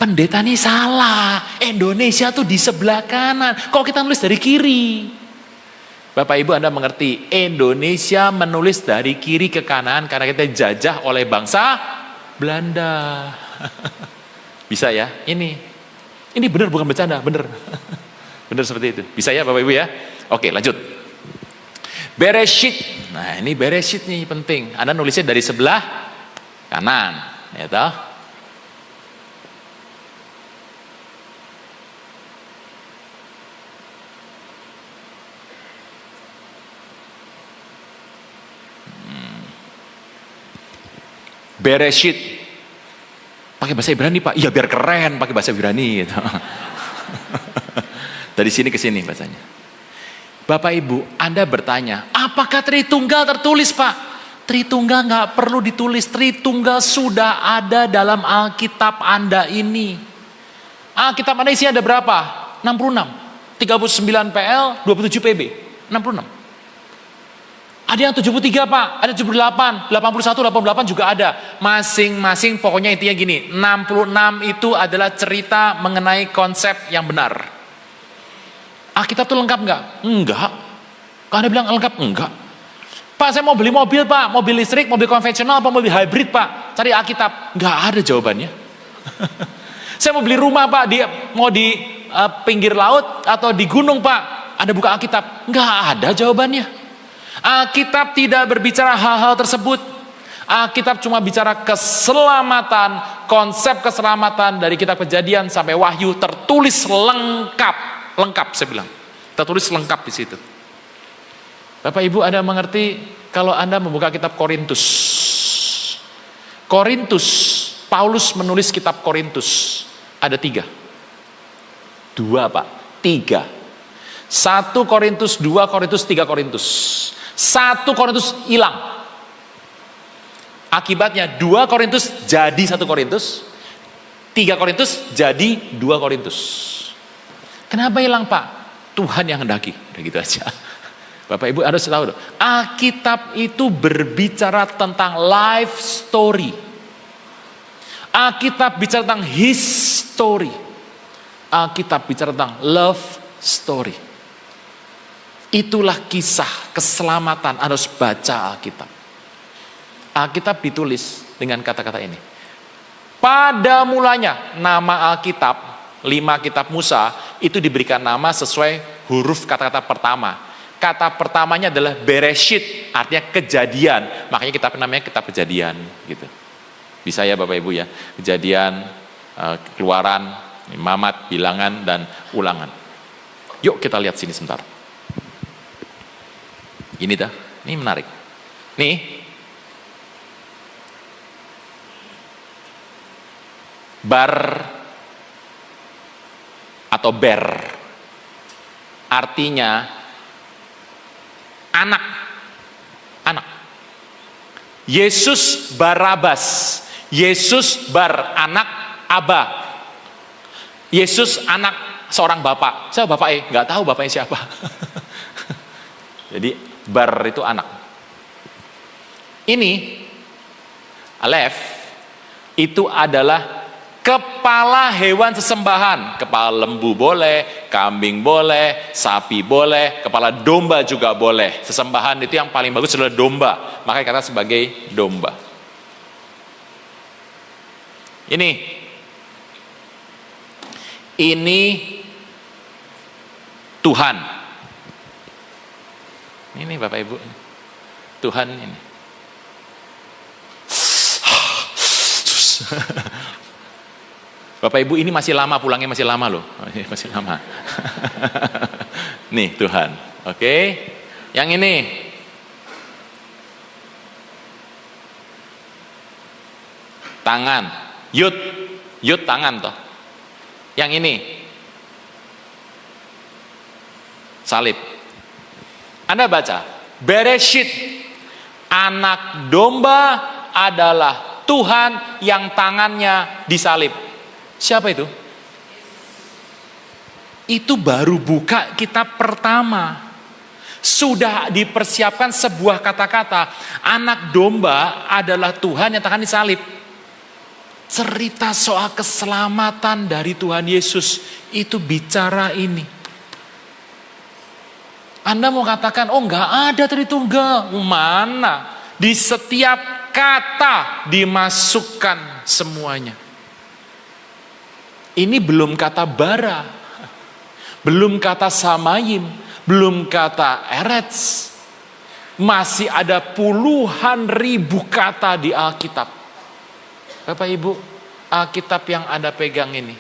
Pendeta ini salah. Indonesia tuh di sebelah kanan. Kok kita nulis dari kiri? Bapak Ibu, Anda mengerti, Indonesia menulis dari kiri ke kanan karena kita dijajah oleh bangsa Belanda. Bisa ya? Ini benar, bukan bercanda, benar. Benar seperti itu. Bisa ya Bapak Ibu ya? Oke, lanjut. Bereshit. Nah, ini Bereshit nih penting. Anda nulisnya dari sebelah kanan, ya toh? Bereshit. Pakai bahasa Ibrani Pak? Iya biar keren pakai bahasa Ibrani gitu. Dari sini ke sini bahasanya. Bapak Ibu, Anda bertanya, apakah Tritunggal tertulis Pak? Tritunggal nggak perlu ditulis, Tritunggal sudah ada dalam Alkitab Anda ini. Alkitab Anda isinya ada berapa? 66, 39 PL, 27 PB, 66. Ada yang 73 Pak, ada 78, 81, 88 juga ada. Masing-masing pokoknya intinya gini, 66 itu adalah cerita mengenai konsep yang benar. Alkitab tuh lengkap nggak? Enggak. Kalau Anda bilang lengkap, enggak. Pak saya mau beli mobil Pak, mobil listrik, mobil konvensional, apa mobil hybrid Pak? Cari Alkitab, nggak ada jawabannya. Saya mau beli rumah Pak, mau di pinggir laut atau di gunung Pak? Anda buka Alkitab, nggak ada jawabannya. Alkitab tidak berbicara hal-hal tersebut. Alkitab cuma bicara keselamatan, konsep keselamatan dari kitab Kejadian sampai Wahyu tertulis lengkap, lengkap saya bilang, tertulis lengkap di situ. Bapak Ibu Anda mengerti kalau Anda membuka kitab Korintus. Korintus, Paulus menulis kitab Korintus ada 3, 2 Pak, 3. 1 Korintus, 2 Korintus, 3 Korintus. 1 Korintus hilang. Akibatnya 2 Korintus jadi 1 Korintus, 3 Korintus jadi 2 Korintus. Kenapa hilang Pak? Tuhan yang hendaki. Udah gitu aja. Bapak Ibu harus tahu, Alkitab itu berbicara tentang life story. Alkitab bicara tentang history. Alkitab bicara tentang love story. Itulah kisah keselamatan, harus baca Alkitab. Alkitab ditulis dengan kata-kata ini. Pada mulanya nama Alkitab, 5 kitab Musa, itu diberikan nama sesuai huruf kata-kata pertama. Kata pertamanya adalah Bereshit, artinya kejadian. Makanya kitab namanya kitab Kejadian gitu. Bisa ya Bapak Ibu ya. Kejadian, Keluaran, Imamat, Bilangan, dan Ulangan. Yuk kita lihat sini sebentar. Ini dah, ini menarik. Nih, bar atau ber, artinya anak, anak. Yesus Barabas, Yesus bar anak Aba, Yesus anak seorang bapak. Saya bapak nggak tahu bapaknya siapa. Jadi bar itu anak. Ini Alef itu adalah kepala hewan sesembahan. Kepala lembu boleh, kambing boleh, sapi boleh, kepala domba juga boleh. Sesembahan itu yang paling bagus adalah domba. Makanya kata sebagai domba. Ini Tuhan. Ini Bapak Ibu, Tuhan ini. Bapak Ibu ini masih lama, pulangnya masih lama loh, masih lama. Nih Tuhan, oke. Yang ini, tangan, Yud tangan toh. Yang ini, salib. Anda baca, Bereshit, anak domba adalah Tuhan yang tangannya disalib. Siapa itu? Itu baru buka kitab pertama. Sudah dipersiapkan sebuah kata-kata, anak domba adalah Tuhan yang tangan disalib. Cerita soal keselamatan dari Tuhan Yesus itu bicara ini. Anda mau katakan, oh nggak ada Tritunggal. Mana? Di setiap kata dimasukkan semuanya. Ini belum kata bara, belum kata samayim, belum kata erets. Masih ada puluhan ribu kata di Alkitab. Bapak Ibu, Alkitab yang Anda pegang ini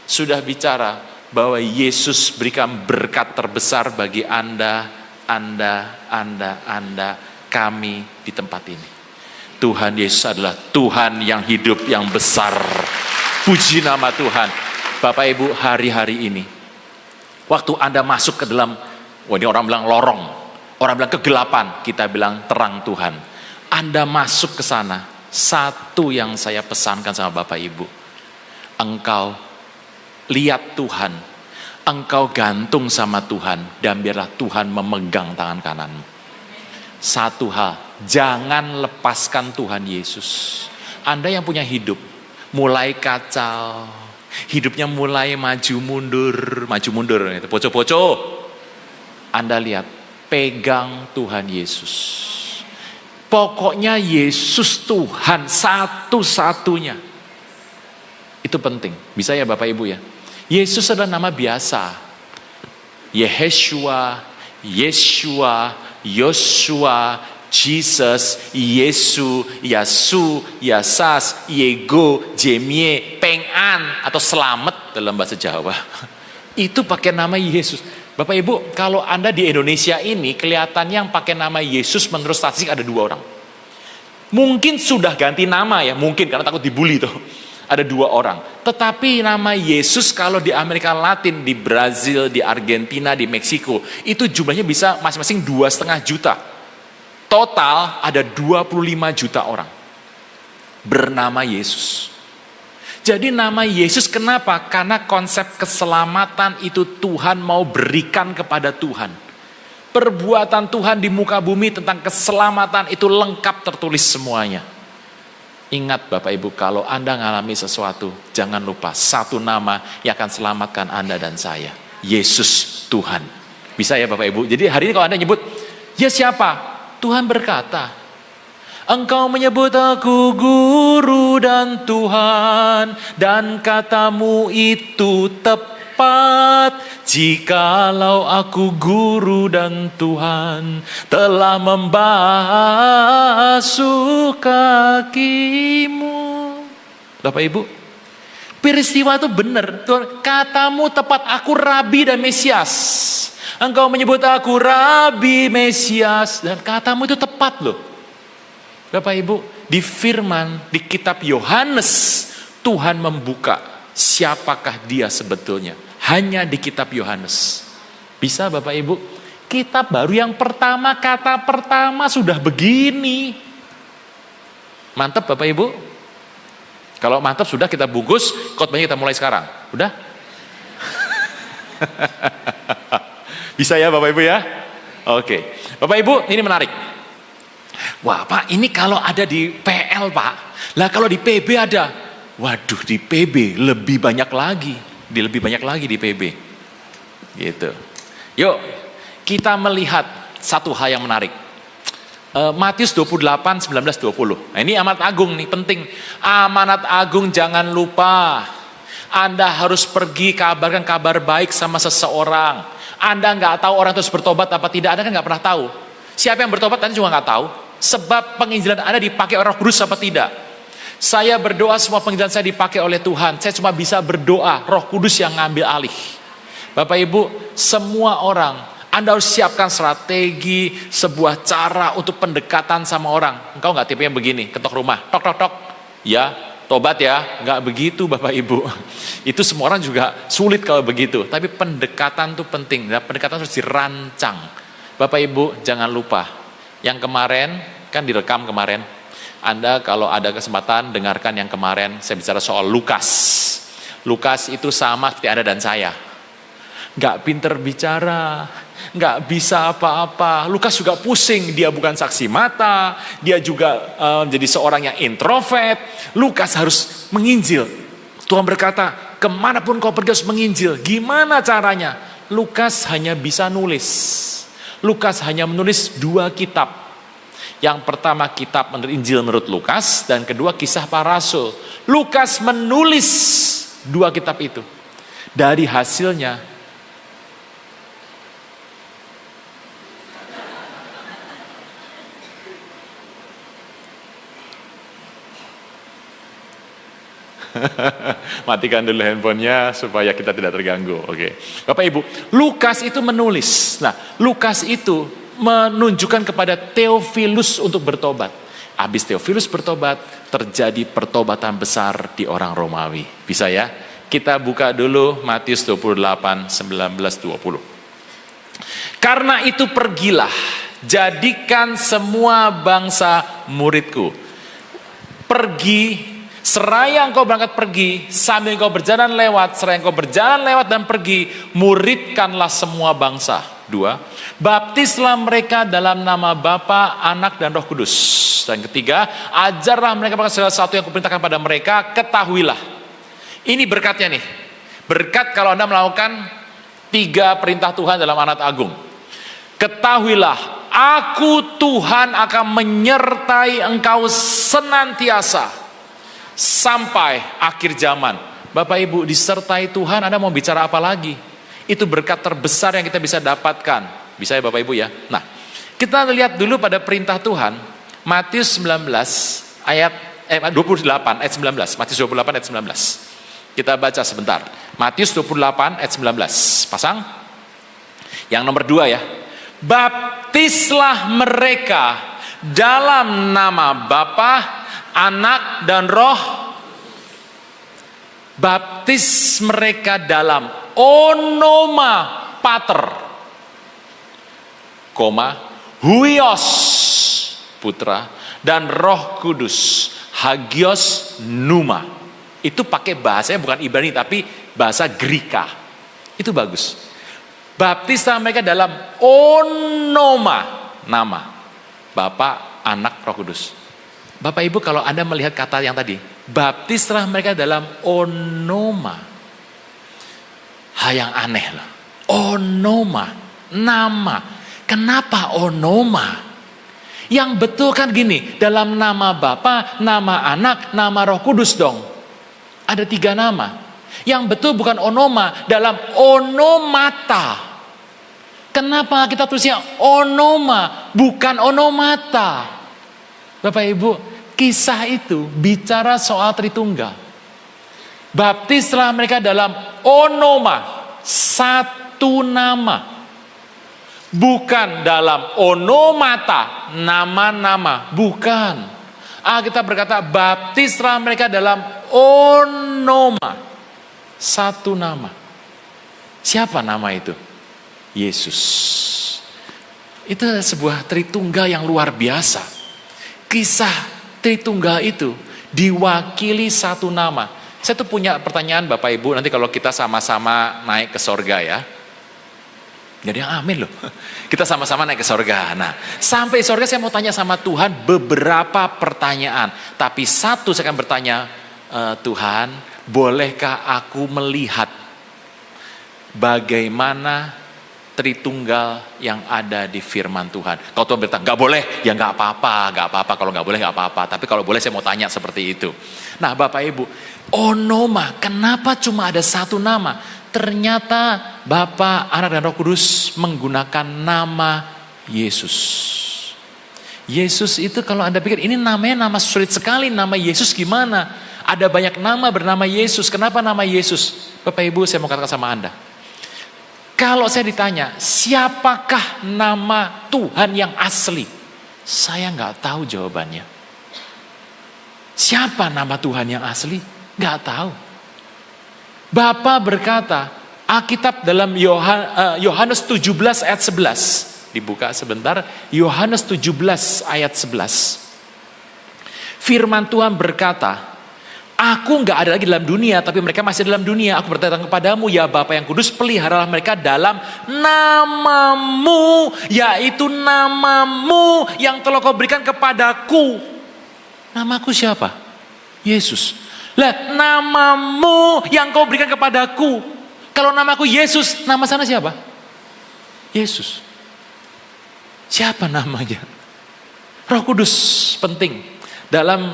sudah bicara bahwa Yesus berikan berkat terbesar bagi Anda, kami di tempat ini. Tuhan Yesus adalah Tuhan yang hidup, yang besar. Puji nama Tuhan. Bapak Ibu, hari-hari ini, waktu Anda masuk ke dalam, ini orang bilang lorong, orang bilang kegelapan, kita bilang terang Tuhan. Anda masuk ke sana, satu yang saya pesankan sama Bapak Ibu, engkau lihat Tuhan, engkau gantung sama Tuhan, dan biarlah Tuhan memegang tangan kananmu. Satu hal, jangan lepaskan Tuhan Yesus. Anda yang punya hidup mulai kacau, hidupnya mulai maju mundur, itu poco-poco. Anda lihat, pegang Tuhan Yesus. Pokoknya Yesus Tuhan satu-satunya. Itu penting. Bisa ya Bapak Ibu ya? Yesus adalah nama biasa. Yeshua, Yoshua, Jesus, Yesu, Yasu, Yasas, Yego, Jemie, Peng'an, atau selamat dalam bahasa Jawa. Itu pakai nama Yesus. Bapak Ibu, kalau Anda di Indonesia ini, kelihatannya yang pakai nama Yesus menurut statistik ada 2 orang. Mungkin sudah ganti nama ya, mungkin karena takut dibully tuh. Ada 2 orang. Tetapi nama Yesus kalau di Amerika Latin, di Brazil, di Argentina, di Meksiko, itu jumlahnya bisa masing-masing 2,5 juta. Total ada 25 juta orang bernama Yesus. Jadi nama Yesus kenapa? Karena konsep keselamatan itu Tuhan mau berikan kepada Tuhan. Perbuatan Tuhan di muka bumi tentang keselamatan itu lengkap tertulis semuanya. Ingat Bapak Ibu, kalau Anda mengalami sesuatu, jangan lupa satu nama yang akan selamatkan Anda dan saya. Yesus Tuhan. Bisa ya Bapak Ibu? Jadi hari ini kalau Anda nyebut, ya siapa? Tuhan berkata, engkau menyebut aku guru dan Tuhan, dan katamu itu tepat. Jikalau aku guru dan Tuhan telah membasuh kakimu. Bapak Ibu, peristiwa itu benar. Tuhan, katamu tepat, aku Rabi dan Mesias. Engkau menyebut aku Rabi, Mesias, dan katamu itu tepat loh. Bapak Ibu, di firman, di kitab Yohanes, Tuhan membuka siapakah dia sebetulnya. Hanya di kitab Yohanes. Bisa Bapak Ibu, kitab baru yang pertama, kata pertama sudah begini. Mantap Bapak Ibu? Kalau mantap sudah kita bungkus, khotbahnya kita mulai sekarang. Udah? Bisa ya Bapak Ibu ya? Oke. Bapak Ibu, ini menarik. Wah Pak, ini kalau ada di PL Pak. Lah kalau di PB ada. Waduh, di PB lebih banyak lagi. Lebih banyak lagi di PB. Gitu. Yuk, kita melihat satu hal yang menarik. Matius 28, 19, 20. Nah, ini amanat agung nih, penting. Amanat agung jangan lupa. Anda harus pergi kabarkan kabar baik sama seseorang. Anda nggak tahu orang itu harus bertobat apa tidak, Anda kan nggak pernah tahu. Siapa yang bertobat Anda juga nggak tahu. Sebab penginjilan Anda dipakai Roh Kudus apa tidak. Saya berdoa semua penginjilan saya dipakai oleh Tuhan. Saya cuma bisa berdoa, Roh Kudus yang ngambil alih. Bapak Ibu, semua orang, Anda harus siapkan strategi, sebuah cara untuk pendekatan sama orang. Engkau nggak tipe yang begini, ketok rumah, tok tok tok, ya tobat ya, nggak begitu Bapak Ibu. Itu semua orang juga sulit kalau begitu. Tapi pendekatan itu penting. Nah, pendekatan harus dirancang. Bapak Ibu jangan lupa, yang kemarin kan direkam kemarin. Anda kalau ada kesempatan dengarkan yang kemarin saya bicara soal Lukas. Lukas itu sama seperti Anda dan saya. Nggak pinter bicara, nggak bisa apa-apa. Lukas juga pusing, dia bukan saksi mata, dia juga jadi seorang yang introvert. Lukas harus menginjil. Tuhan berkata, kemanapun kau pergi harus menginjil. Gimana caranya? Lukas hanya bisa nulis. Lukas hanya menulis 2 kitab. Yang pertama kitab Injil menurut Lukas, dan kedua kisah para rasul. Lukas menulis 2 kitab itu. Dari hasilnya, matikan dulu handphonenya supaya kita tidak terganggu. Oke. Bapak Ibu, Lukas itu menulis. Nah, Lukas itu menunjukkan kepada Theophilus untuk bertobat. Habis Theophilus bertobat, terjadi pertobatan besar di orang Romawi. Bisa ya? Kita buka dulu Matius 28, 19, 20. Karena itu pergilah, jadikan semua bangsa muridku. Pergi, seraya engkau berangkat pergi, sambil engkau berjalan lewat, seraya engkau berjalan lewat dan pergi, muridkanlah semua bangsa. 2, baptislah mereka dalam nama Bapa, Anak, dan Roh Kudus. Dan ketiga, ajarlah mereka segala sesuatu yang kuperintahkan pada mereka, ketahuilah. Ini berkatnya nih. Berkat kalau Anda melakukan 3 perintah Tuhan dalam amanat agung. Ketahuilah, aku Tuhan akan menyertai engkau senantiasa sampai akhir zaman. Bapak Ibu, disertai Tuhan, Anda mau bicara apa lagi? Itu berkat terbesar yang kita bisa dapatkan. Bisa ya Bapak Ibu ya? Nah, kita lihat dulu pada perintah Tuhan, Matius 28 ayat 19. Matius 28 ayat 19. Kita baca sebentar. Matius 28 ayat 19. Pasang. Yang nomor 2 ya. Baptislah mereka dalam nama Bapa, Anak, dan Roh. Baptis mereka dalam onoma pater, huios putra, dan Roh Kudus, hagios pneuma. Itu pakai bahasanya bukan Ibrani tapi bahasa Greka. Itu bagus. Baptislah mereka dalam onoma, nama Bapa, Anak, Roh Kudus. Bapak Ibu, kalau Anda melihat kata yang tadi, baptislah mereka dalam onoma. Hal yang aneh loh. Onoma, nama. Kenapa onoma? Yang betul kan gini, dalam nama Bapa, nama Anak, nama Roh Kudus dong. Ada 3 nama. Yang betul bukan onoma, dalam onomata. Kenapa kita tulisnya onoma, bukan onomata? Bapak Ibu, kisah itu bicara soal Tritunggal. Baptislah mereka dalam onoma, satu nama. Bukan dalam onomata, nama-nama, bukan. Alkitab berkata, baptislah mereka dalam onoma, satu nama. Siapa nama itu? Yesus. Itu sebuah Tritunggal yang luar biasa. Kisah Tritunggal itu diwakili satu nama. Saya tuh punya pertanyaan Bapak Ibu, nanti kalau kita sama-sama naik ke sorga ya. Jadi amin loh. Kita sama-sama naik ke sorga. Nah, sampai sorga saya mau tanya sama Tuhan beberapa pertanyaan. Tapi satu saya akan bertanya, Tuhan, bolehkah aku melihat bagaimana Tritunggal yang ada di firman Tuhan? Kalau Tuhan berkata, nggak boleh, ya nggak apa-apa. Kalau nggak boleh, nggak apa-apa. Tapi kalau boleh saya mau tanya seperti itu. Nah Bapak Ibu, onoma, kenapa cuma ada satu nama? Ternyata Bapa, Anak, dan Roh Kudus menggunakan nama Yesus. Yesus itu kalau Anda pikir ini namanya nama sulit sekali, nama Yesus gimana? Ada banyak nama bernama Yesus. Kenapa nama Yesus? Bapak Ibu, saya mau katakan sama Anda. Kalau saya ditanya, siapakah nama Tuhan yang asli? Saya nggak tahu jawabannya. Siapa nama Tuhan yang asli? Nggak tahu. Bapa berkata, Alkitab dalam Yohanes 17 ayat 11. Dibuka sebentar, Yohanes 17 ayat 11. Firman Tuhan berkata, aku nggak ada lagi dalam dunia, tapi mereka masih dalam dunia. Aku berdatang kepadamu, ya Bapa yang kudus, peliharalah mereka dalam namamu, yaitu namamu yang telah kau berikan kepadaku. Namaku siapa? Yesus. Lah, namamu yang kau berikan kepadaku. Kalau namaku Yesus, nama sana siapa? Yesus. Siapa namanya? Roh Kudus penting. Dalam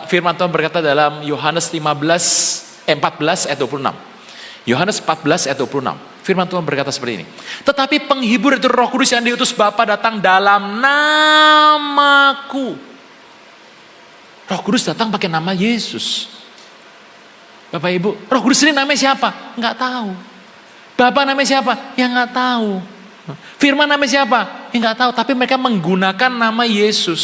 firman Tuhan berkata dalam Yohanes 14 ayat 26. Yohanes 14 ayat 26. Firman Tuhan berkata seperti ini. Tetapi penghibur itu Roh Kudus yang diutus Bapa datang dalam namaku. Roh Kudus datang pakai nama Yesus. Bapak Ibu, Roh Kudus ini namanya siapa? Enggak tahu. Bapa namanya siapa? Ya enggak tahu. Firman namanya siapa? Ya enggak tahu. Tapi mereka menggunakan nama Yesus.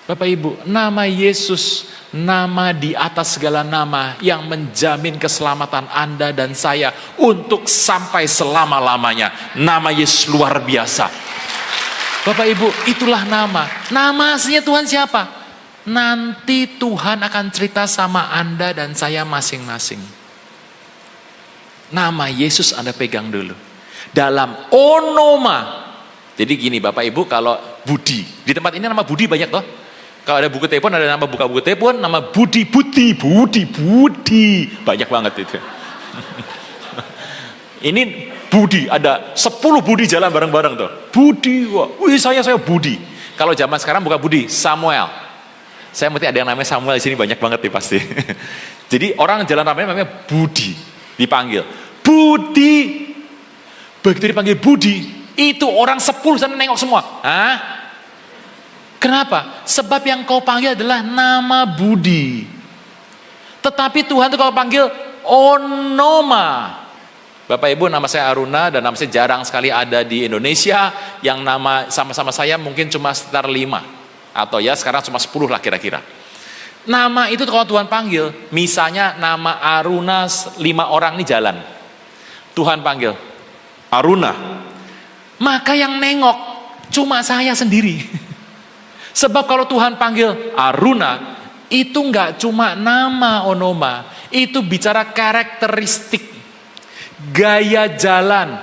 Bapak Ibu, nama Yesus, nama di atas segala nama yang menjamin keselamatan Anda dan saya untuk sampai selama-lamanya. Nama Yesus luar biasa. Bapak Ibu, itulah nama. Nama aslinya Tuhan siapa? Nanti Tuhan akan cerita sama Anda dan saya masing-masing. Nama Yesus Anda pegang dulu. Dalam onoma. Jadi gini Bapak Ibu, kalau Budi. Di tempat ini nama Budi banyak toh. Kalau ada buku telepon, ada nama buka buku telepon, nama Budi. Banyak banget itu. Ini Budi, ada 10 Budi jalan bareng-bareng tuh. Budi, wah, wih saya Budi. Kalau zaman sekarang bukan Budi, Samuel. Saya mesti ada yang namanya Samuel di sini banyak banget nih pasti. Jadi orang jalan namanya Budi, dipanggil Budi. Begitu dipanggil Budi, itu orang 10 sana nengok semua. Hah? Kenapa? Sebab yang kau panggil adalah nama Budi. Tetapi Tuhan itu kalau panggil onoma. Bapak Ibu, nama saya Aruna dan nama saya jarang sekali ada di Indonesia. Yang nama sama-sama saya mungkin cuma sekitar 5. Atau ya sekarang cuma 10 lah kira-kira. Nama itu kalau Tuhan panggil, misalnya nama Aruna 5 orang ini jalan. Tuhan panggil, Aruna. Maka yang nengok cuma saya sendiri. Sebab kalau Tuhan panggil Aruna, itu enggak cuma nama onoma, itu bicara karakteristik, gaya jalan,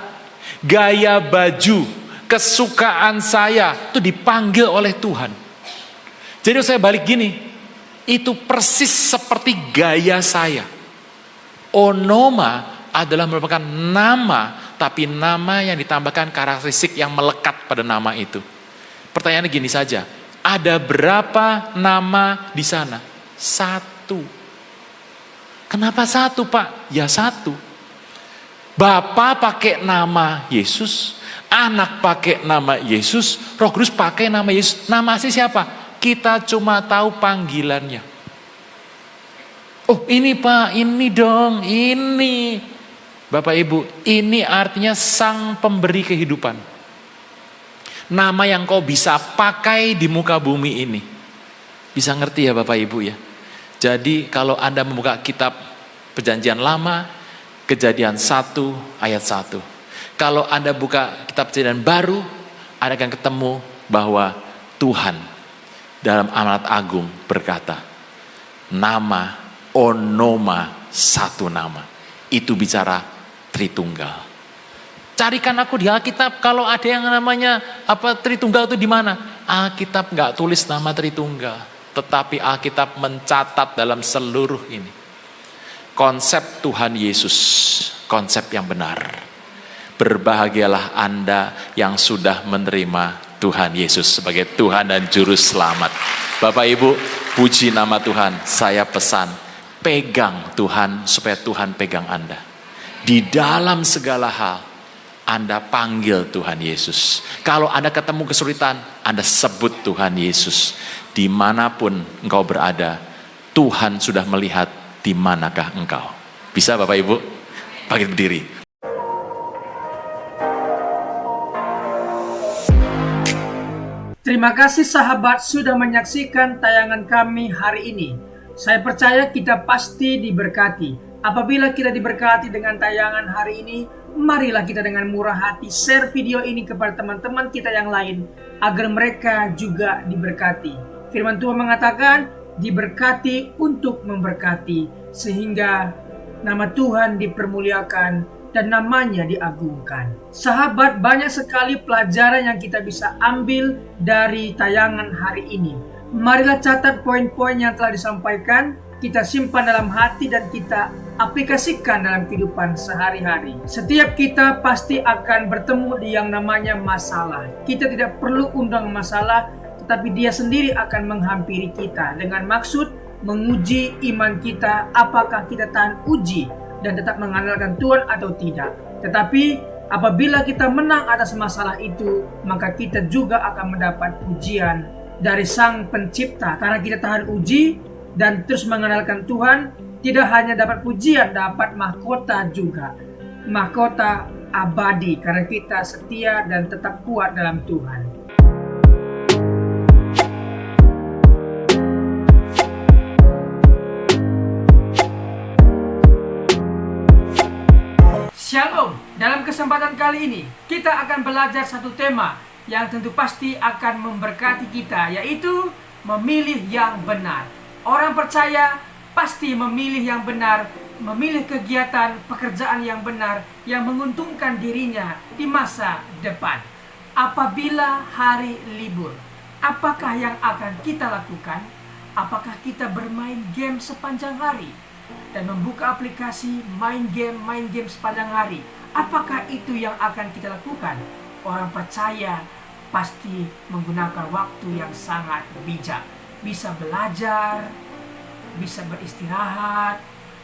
gaya baju, kesukaan saya, itu dipanggil oleh Tuhan. Jadi saya balik gini, itu persis seperti gaya saya. Onoma adalah merupakan nama, tapi nama yang ditambahkan karakteristik yang melekat pada nama itu. Pertanyaannya gini saja, ada berapa nama di sana? 1. Kenapa 1 Pak? Ya 1. Bapa pakai nama Yesus, anak pakai nama Yesus, Roh Kudus pakai nama Yesus. Nama asli siapa? Kita cuma tahu panggilannya. Oh ini Pak, ini dong, ini. Bapak Ibu, ini artinya sang pemberi kehidupan. Nama yang kau bisa pakai di muka bumi ini. Bisa ngerti ya Bapak Ibu ya. Jadi kalau Anda membuka kitab Perjanjian Lama, Kejadian 1 ayat 1. Kalau Anda buka kitab Perjanjian Baru, Anda akan ketemu bahwa Tuhan dalam amanat agung berkata, nama onoma 1 nama. Itu bicara Tritunggal. Carikan aku di Alkitab kalau ada yang namanya Tritunggal itu di mana? Alkitab nggak tulis nama Tritunggal, tetapi Alkitab mencatat dalam seluruh ini. Konsep Tuhan Yesus, konsep yang benar. Berbahagialah Anda yang sudah menerima Tuhan Yesus sebagai Tuhan dan Juru Selamat. Bapak Ibu, puji nama Tuhan. Saya pesan, pegang Tuhan supaya Tuhan pegang Anda. Di dalam segala hal, Anda panggil Tuhan Yesus. Kalau Anda ketemu kesulitan, Anda sebut Tuhan Yesus. Dimanapun engkau berada, Tuhan sudah melihat di manakah engkau. Bisa Bapak Ibu? Bangkit berdiri. Terima kasih sahabat sudah menyaksikan tayangan kami hari ini. Saya percaya kita pasti diberkati. Apabila kita diberkati dengan tayangan hari ini, marilah kita dengan murah hati share video ini kepada teman-teman kita yang lain, agar mereka juga diberkati. Firman Tuhan mengatakan, diberkati untuk memberkati, sehingga nama Tuhan dipermuliakan dan namanya diagungkan. Sahabat, banyak sekali pelajaran yang kita bisa ambil dari tayangan hari ini. Marilah catat poin-poin yang telah disampaikan, kita simpan dalam hati dan kita aplikasikan dalam kehidupan sehari-hari. Setiap kita pasti akan bertemu di yang namanya masalah. Kita tidak perlu undang masalah, tetapi dia sendiri akan menghampiri kita dengan maksud menguji iman kita, apakah kita tahan uji dan tetap mengandalkan Tuhan atau tidak. Tetapi apabila kita menang atas masalah itu, maka kita juga akan mendapat pujian dari Sang Pencipta. Karena kita tahan uji dan terus mengandalkan Tuhan, tidak hanya dapat pujian, dapat mahkota juga. Mahkota abadi karena kita setia dan tetap kuat dalam Tuhan. kesempatan kali ini kita akan belajar satu tema yang tentu pasti akan memberkati kita, yaitu memilih yang benar. Orang percaya pasti memilih yang benar, memilih kegiatan pekerjaan yang benar yang menguntungkan dirinya di masa depan. Apabila hari libur, apakah yang akan kita lakukan? Apakah kita bermain game sepanjang hari dan membuka aplikasi main game sepanjang hari? Apakah itu yang akan kita lakukan? Orang percaya pasti menggunakan waktu yang sangat bijak, bisa belajar, bisa beristirahat,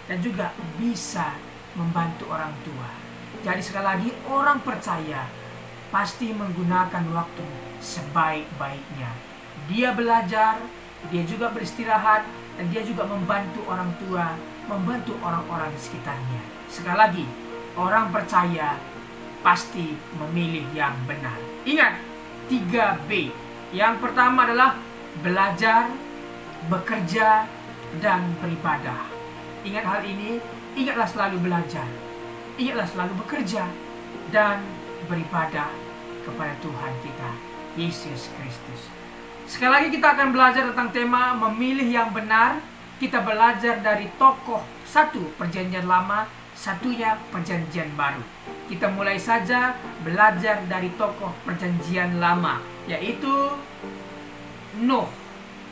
dan juga bisa membantu orang tua. Jadi sekali lagi, orang percaya pasti menggunakan waktu sebaik-baiknya. Dia belajar, dia juga beristirahat, dan dia juga membantu orang tua, membantu orang-orang di sekitarnya. Sekali lagi, orang percaya pasti memilih yang benar. Ingat, 3B. Yang pertama adalah belajar, bekerja, dan beribadah. Ingat hal ini, ingatlah selalu belajar, ingatlah selalu bekerja, dan beribadah kepada Tuhan kita, Yesus Kristus. Sekali lagi kita akan belajar tentang tema memilih yang benar. Kita belajar dari tokoh satu Perjanjian Lama, satunya Perjanjian Baru. Kita mulai saja belajar dari tokoh Perjanjian Lama, yaitu Nuh.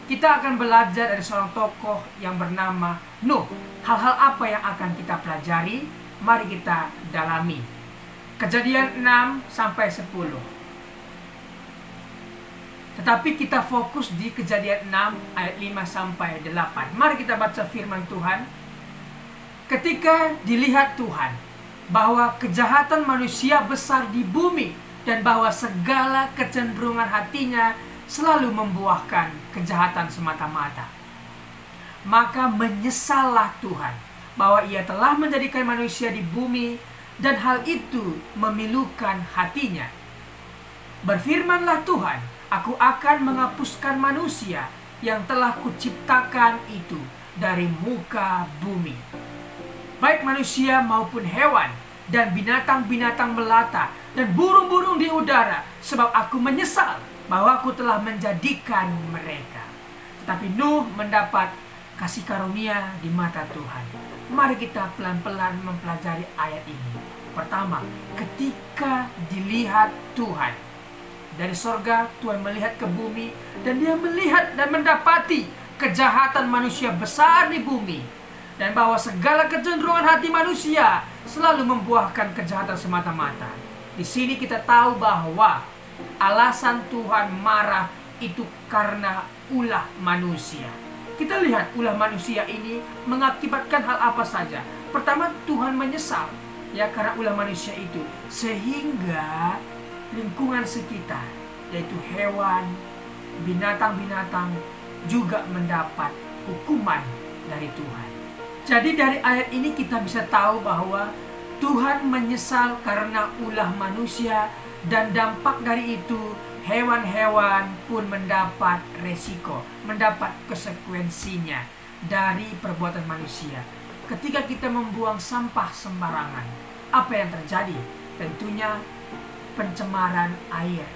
Kita akan belajar dari seorang tokoh yang bernama Nuh. Hal-hal apa yang akan kita pelajari? Mari kita dalami. Kejadian 6 sampai 10. Tetapi kita fokus di Kejadian 6 ayat 5 sampai 8. Mari kita baca firman Tuhan. Ketika dilihat Tuhan bahwa kejahatan manusia besar di bumi dan bahwa segala kecenderungan hatinya selalu membuahkan kejahatan semata-mata, maka menyesallah Tuhan bahwa ia telah menjadikan manusia di bumi dan hal itu memilukan hatinya. Berfirmanlah Tuhan, aku akan menghapuskan manusia yang telah kuciptakan itu dari muka bumi, baik manusia maupun hewan dan binatang-binatang melata dan burung-burung di udara, sebab aku menyesal bahwa aku telah menjadikan mereka. Tetapi Nuh mendapat kasih karunia di mata Tuhan. Mari kita pelan-pelan mempelajari ayat ini. Pertama, ketika dilihat Tuhan dari sorga, Tuhan melihat ke bumi dan dia melihat dan mendapati kejahatan manusia besar di bumi, dan bahwa segala kecenderungan hati manusia selalu membuahkan kejahatan semata-mata. Di sini kita tahu bahwa alasan Tuhan marah itu karena ulah manusia. Kita lihat ulah manusia ini mengakibatkan hal apa saja. Pertama, Tuhan menyesal ya karena ulah manusia itu, sehingga lingkungan sekitar, yaitu hewan, binatang-binatang juga mendapat hukuman dari Tuhan. Jadi dari ayat ini kita bisa tahu bahwa Tuhan menyesal karena ulah manusia, dan dampak dari itu hewan-hewan pun mendapat resiko, mendapat konsekuensinya dari perbuatan manusia. Ketika kita membuang sampah sembarangan, apa yang terjadi? Tentunya pencemaran air.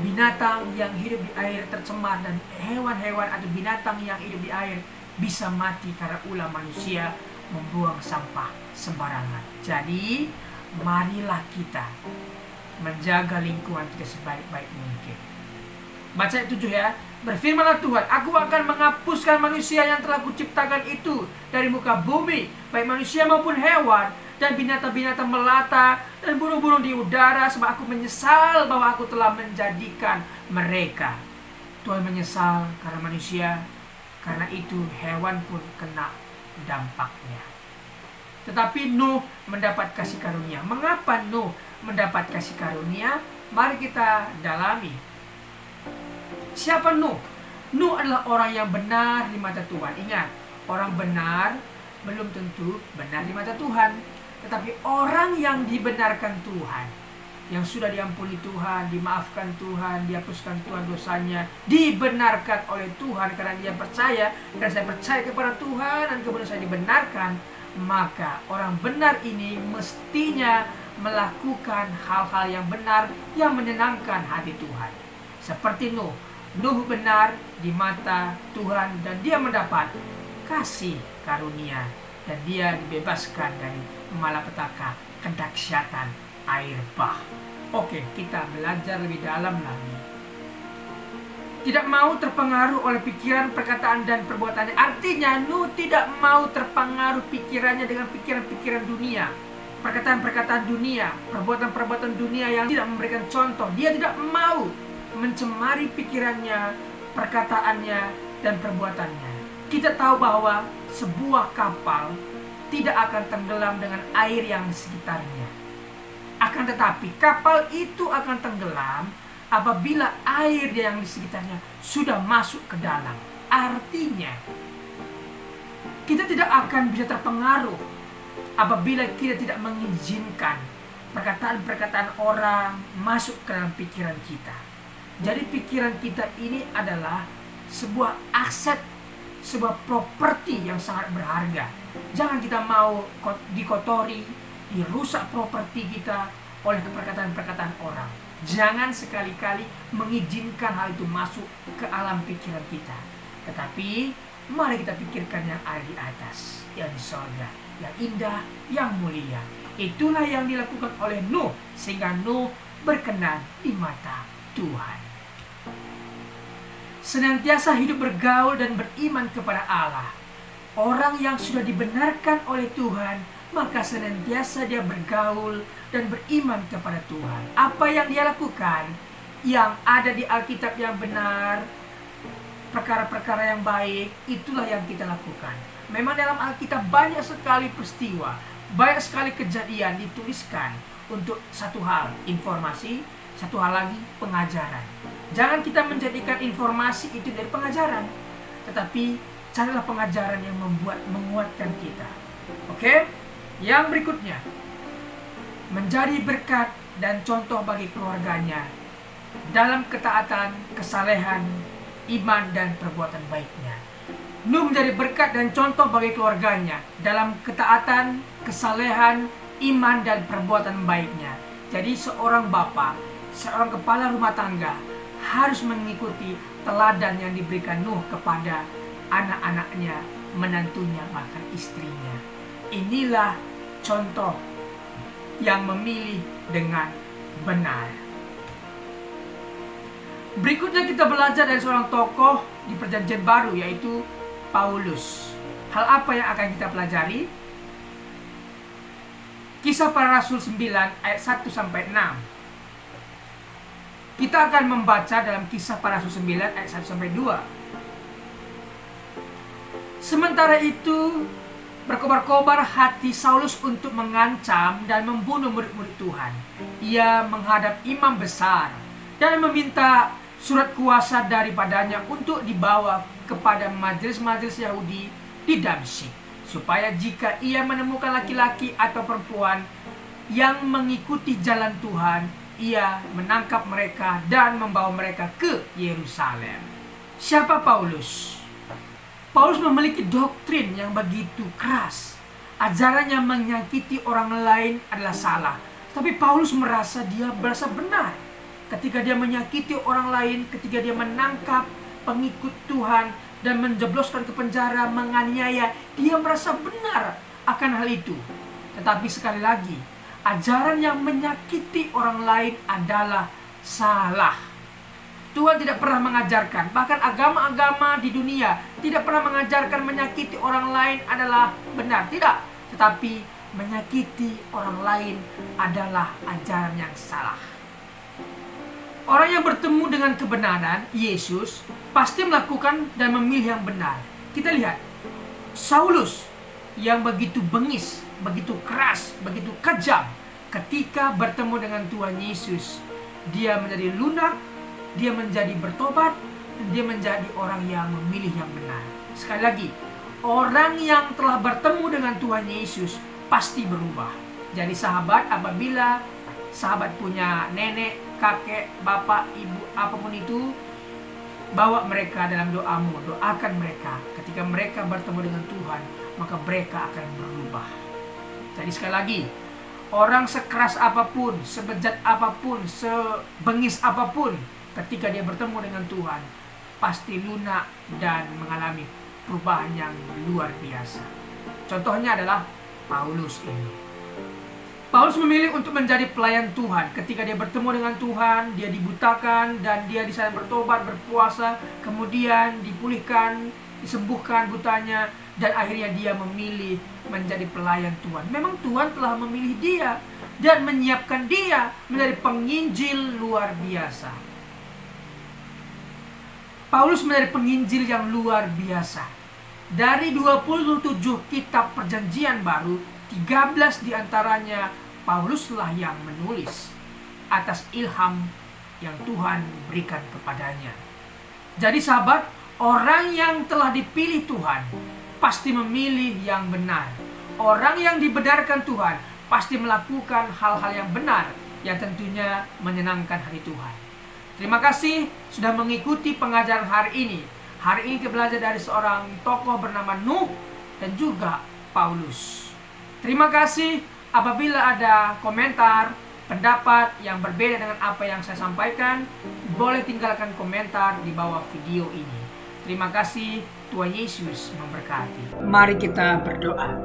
Binatang yang hidup di air tercemar dan hewan-hewan atau binatang yang hidup di air bisa mati karena ulah manusia membuang sampah sembarangan. Jadi, marilah kita menjaga lingkungan kita sebaik-baik mungkin. Baca ayat 7 ya. Berfirmanlah Tuhan, aku akan menghapuskan manusia yang telah kuciptakan itu dari muka bumi, baik manusia maupun hewan, dan binatang-binatang melata, dan burung-burung di udara, sebab aku menyesal bahwa aku telah menjadikan mereka. Tuhan menyesal karena manusia, karena itu hewan pun kena dampaknya. Tetapi Nuh mendapat kasih karunia. Mengapa Nuh mendapat kasih karunia? Mari kita dalami. Siapa Nuh? Nuh adalah orang yang benar di mata Tuhan. Ingat, orang benar belum tentu benar di mata Tuhan. Tetapi orang yang dibenarkan Tuhan, yang sudah diampuni Tuhan, dimaafkan Tuhan, dihapuskan Tuhan dosanya, dibenarkan oleh Tuhan karena dia percaya, karena saya percaya kepada Tuhan dan kemudian saya dibenarkan, maka orang benar ini mestinya melakukan hal-hal yang benar yang menyenangkan hati Tuhan. Seperti Nuh. Nuh benar di mata Tuhan dan dia mendapat kasih karunia dan dia dibebaskan dari malapetaka kedahsyatan air bah. Oke, kita belajar lebih dalam lagi. Tidak mau terpengaruh oleh pikiran, perkataan, dan perbuatannya. Artinya Nuh tidak mau terpengaruh pikirannya dengan pikiran-pikiran dunia, perkataan-perkataan dunia, perbuatan-perbuatan dunia yang tidak memberikan contoh. Dia tidak mau mencemari pikirannya, perkataannya, dan perbuatannya. Kita tahu bahwa sebuah kapal tidak akan tenggelam dengan air yang di sekitarnya. Akan tetapi kapal itu akan tenggelam apabila air yang di sekitarnya sudah masuk ke dalam. Artinya kita tidak akan bisa terpengaruh apabila kita tidak mengizinkan perkataan-perkataan orang masuk ke dalam pikiran kita. Jadi pikiran kita ini adalah sebuah aset, sebuah properti yang sangat berharga. Jangan kita mau dikotori, dirusak properti kita oleh perkataan-perkataan orang. Jangan sekali-kali mengizinkan hal itu masuk ke alam pikiran kita. Tetapi mari kita pikirkan yang ada di atas, yang di sorga, yang indah, yang mulia. Itulah yang dilakukan oleh Nuh, sehingga Nuh berkenan di mata Tuhan. Senantiasa hidup bergaul dan beriman kepada Allah. Orang yang sudah dibenarkan oleh Tuhan, maka senantiasa dia bergaul dan beriman kepada Tuhan. Apa yang dia lakukan, yang ada di Alkitab yang benar, perkara-perkara yang baik, itulah yang kita lakukan. Memang dalam Alkitab banyak sekali peristiwa, banyak sekali kejadian dituliskan untuk satu hal, informasi, satu hal lagi, pengajaran. Jangan kita menjadikan informasi itu dari pengajaran, tetapi carilah pengajaran yang menguatkan kita. Oke? Yang berikutnya, menjadi berkat dan contoh bagi keluarganya dalam ketaatan, kesalehan, iman, dan perbuatan baiknya. Nuh menjadi berkat dan contoh bagi keluarganya dalam ketaatan, kesalehan, iman, dan perbuatan baiknya. Jadi seorang bapa, seorang kepala rumah tangga harus mengikuti teladan yang diberikan Nuh kepada anak-anaknya, menantunya, bahkan istrinya. Inilah contoh yang memilih dengan benar. Berikutnya kita belajar dari seorang tokoh di Perjanjian Baru, yaitu Paulus. Hal apa yang akan kita pelajari? Kisah Para Rasul 9 ayat 1 sampai 6. Kita akan membaca dalam Kisah Para Rasul 9 ayat 1 sampai 2. Sementara itu berkobar-kobar hati Saulus untuk mengancam dan membunuh murid-murid Tuhan. Ia menghadap imam besar dan meminta surat kuasa daripadanya untuk dibawa kepada majelis-majelis Yahudi di Damsyik, supaya jika ia menemukan laki-laki atau perempuan yang mengikuti jalan Tuhan, ia menangkap mereka dan membawa mereka ke Yerusalem. Siapa Paulus? Paulus memiliki doktrin yang begitu keras. Ajarannya menyakiti orang lain adalah salah. Tapi Paulus merasa benar. Ketika dia menyakiti orang lain, ketika dia menangkap pengikut Tuhan dan menjebloskan ke penjara, menganiaya, dia merasa benar akan hal itu. Tetapi sekali lagi, ajaran yang menyakiti orang lain adalah salah. Tuhan tidak pernah mengajarkan, bahkan agama-agama di dunia tidak pernah mengajarkan menyakiti orang lain adalah benar. Tidak, tetapi menyakiti orang lain adalah ajaran yang salah. Orang yang bertemu dengan kebenaran, Yesus, pasti melakukan dan memilih yang benar. Kita lihat, Saulus yang begitu bengis, begitu keras, begitu kejam, ketika bertemu dengan Tuhan Yesus, dia menjadi lunak, dia menjadi bertobat, dan dia menjadi orang yang memilih yang benar. Sekali lagi, orang yang telah bertemu dengan Tuhan Yesus pasti berubah. Jadi sahabat, apabila sahabat punya nenek, kakek, bapak, ibu, apapun itu, bawa mereka dalam doamu, doakan mereka. Ketika mereka bertemu dengan Tuhan, maka mereka akan berubah. Jadi sekali lagi, Orang sekeras apapun, sebejat apapun, sebengis apapun, ketika dia bertemu dengan Tuhan, pasti lunak dan mengalami perubahan yang luar biasa. Contohnya adalah Paulus ini. Paulus memilih untuk menjadi pelayan Tuhan. Ketika dia bertemu dengan Tuhan, dia dibutakan dan dia di sana bertobat, berpuasa, kemudian dipulihkan, disembuhkan butanya, dan akhirnya dia memilih menjadi pelayan Tuhan. Memang Tuhan telah memilih dia dan menyiapkan dia menjadi penginjil luar biasa. Paulus menjadi penginjil yang luar biasa. Dari 27 kitab perjanjian baru, 13 diantaranya Pauluslah yang menulis atas ilham yang Tuhan berikan kepadanya. Jadi sahabat, orang yang telah dipilih Tuhan pasti memilih yang benar. Orang yang dibenarkan Tuhan pasti melakukan hal-hal yang benar yang tentunya menyenangkan hati Tuhan. Terima kasih sudah mengikuti pengajaran hari ini. Hari ini kita belajar dari seorang tokoh bernama Nuh dan juga Paulus. Terima kasih. Apabila ada komentar, pendapat yang berbeda dengan apa yang saya sampaikan, boleh tinggalkan komentar di bawah video ini. Terima kasih, Tuhan Yesus memberkati. Mari kita berdoa.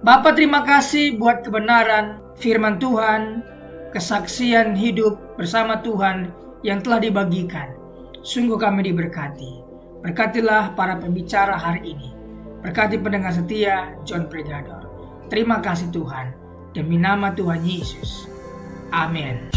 Bapa, terima kasih buat kebenaran firman Tuhan, kesaksian hidup bersama Tuhan yang telah dibagikan. Sungguh kami diberkati. Berkatilah para pembicara hari ini. Berkati pendengar setia John Pregador. Terima kasih Tuhan. Demi nama Tuhan Yesus. Amin.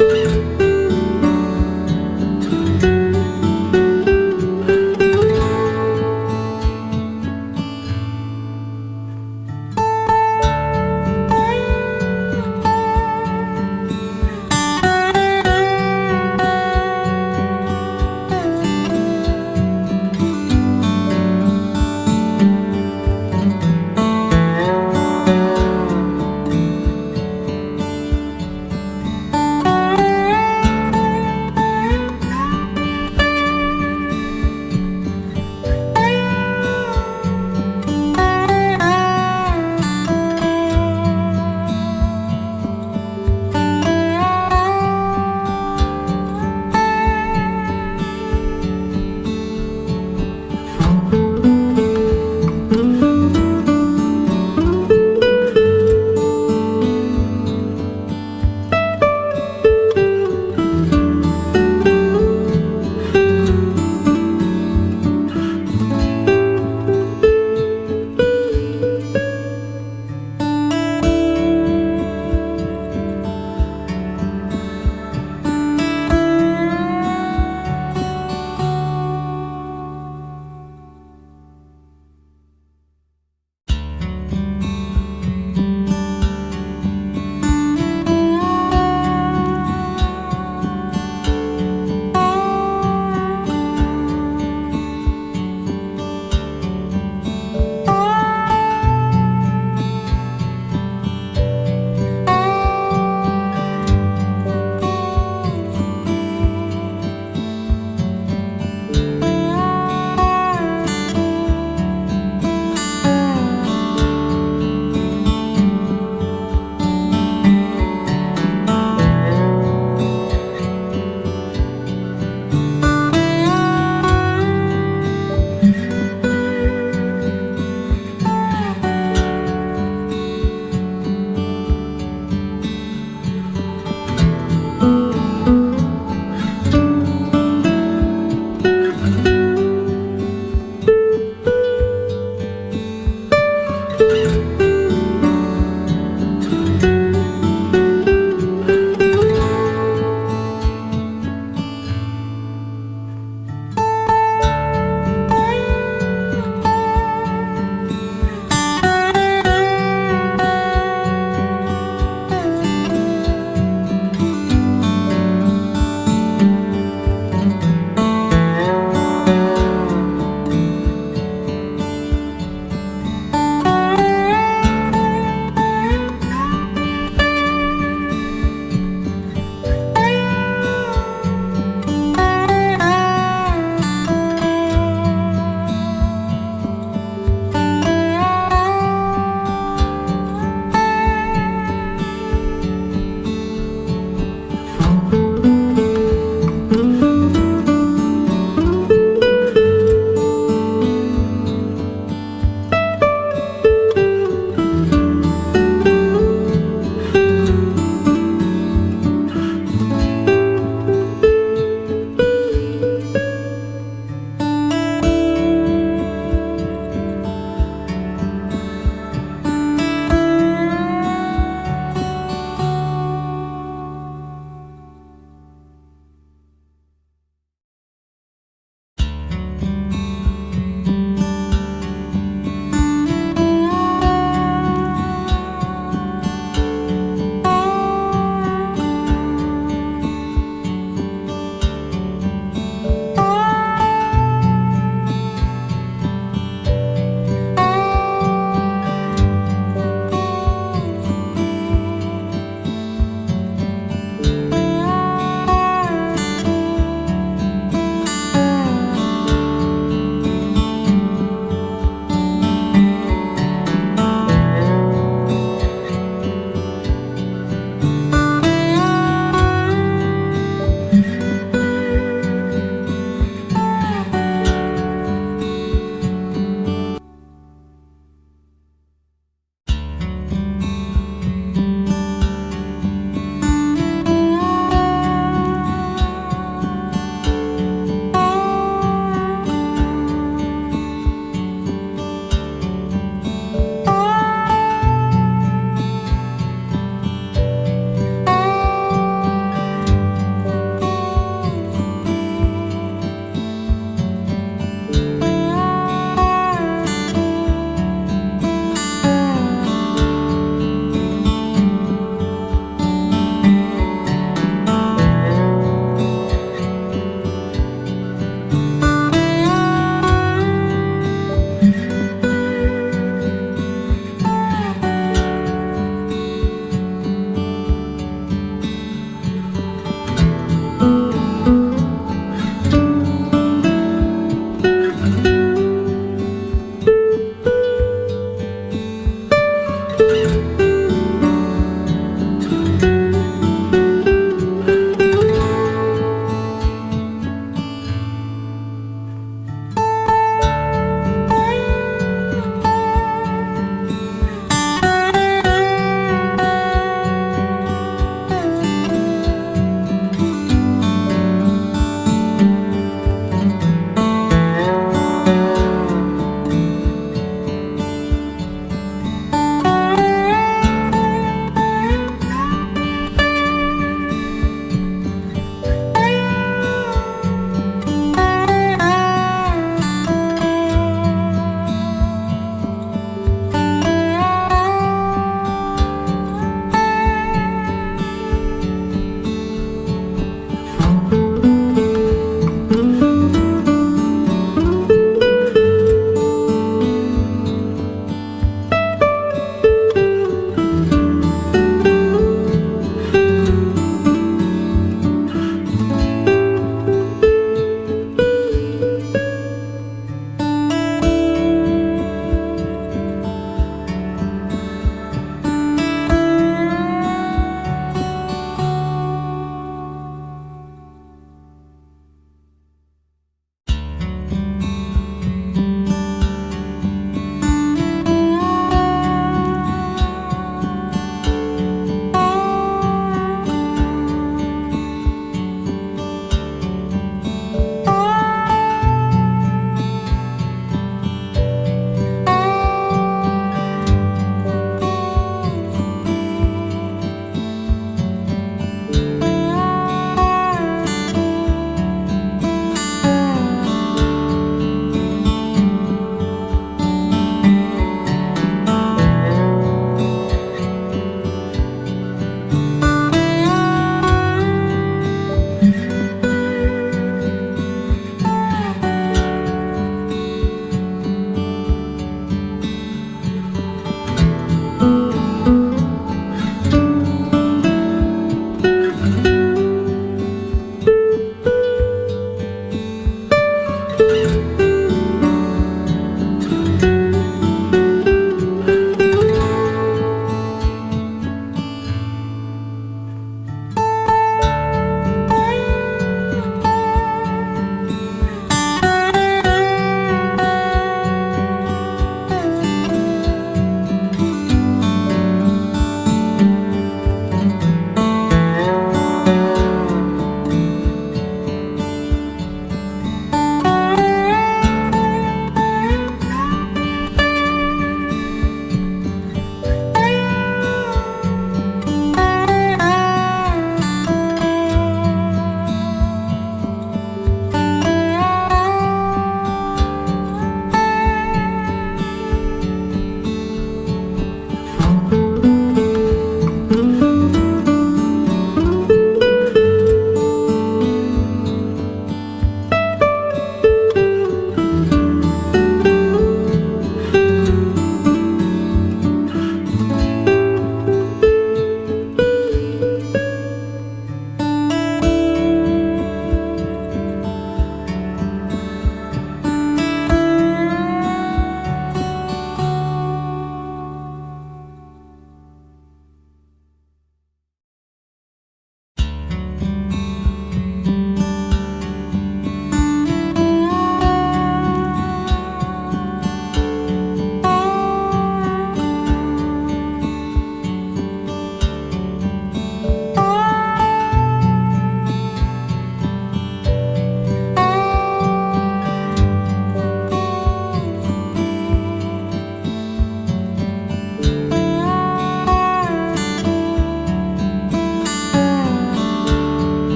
wabarakatuh.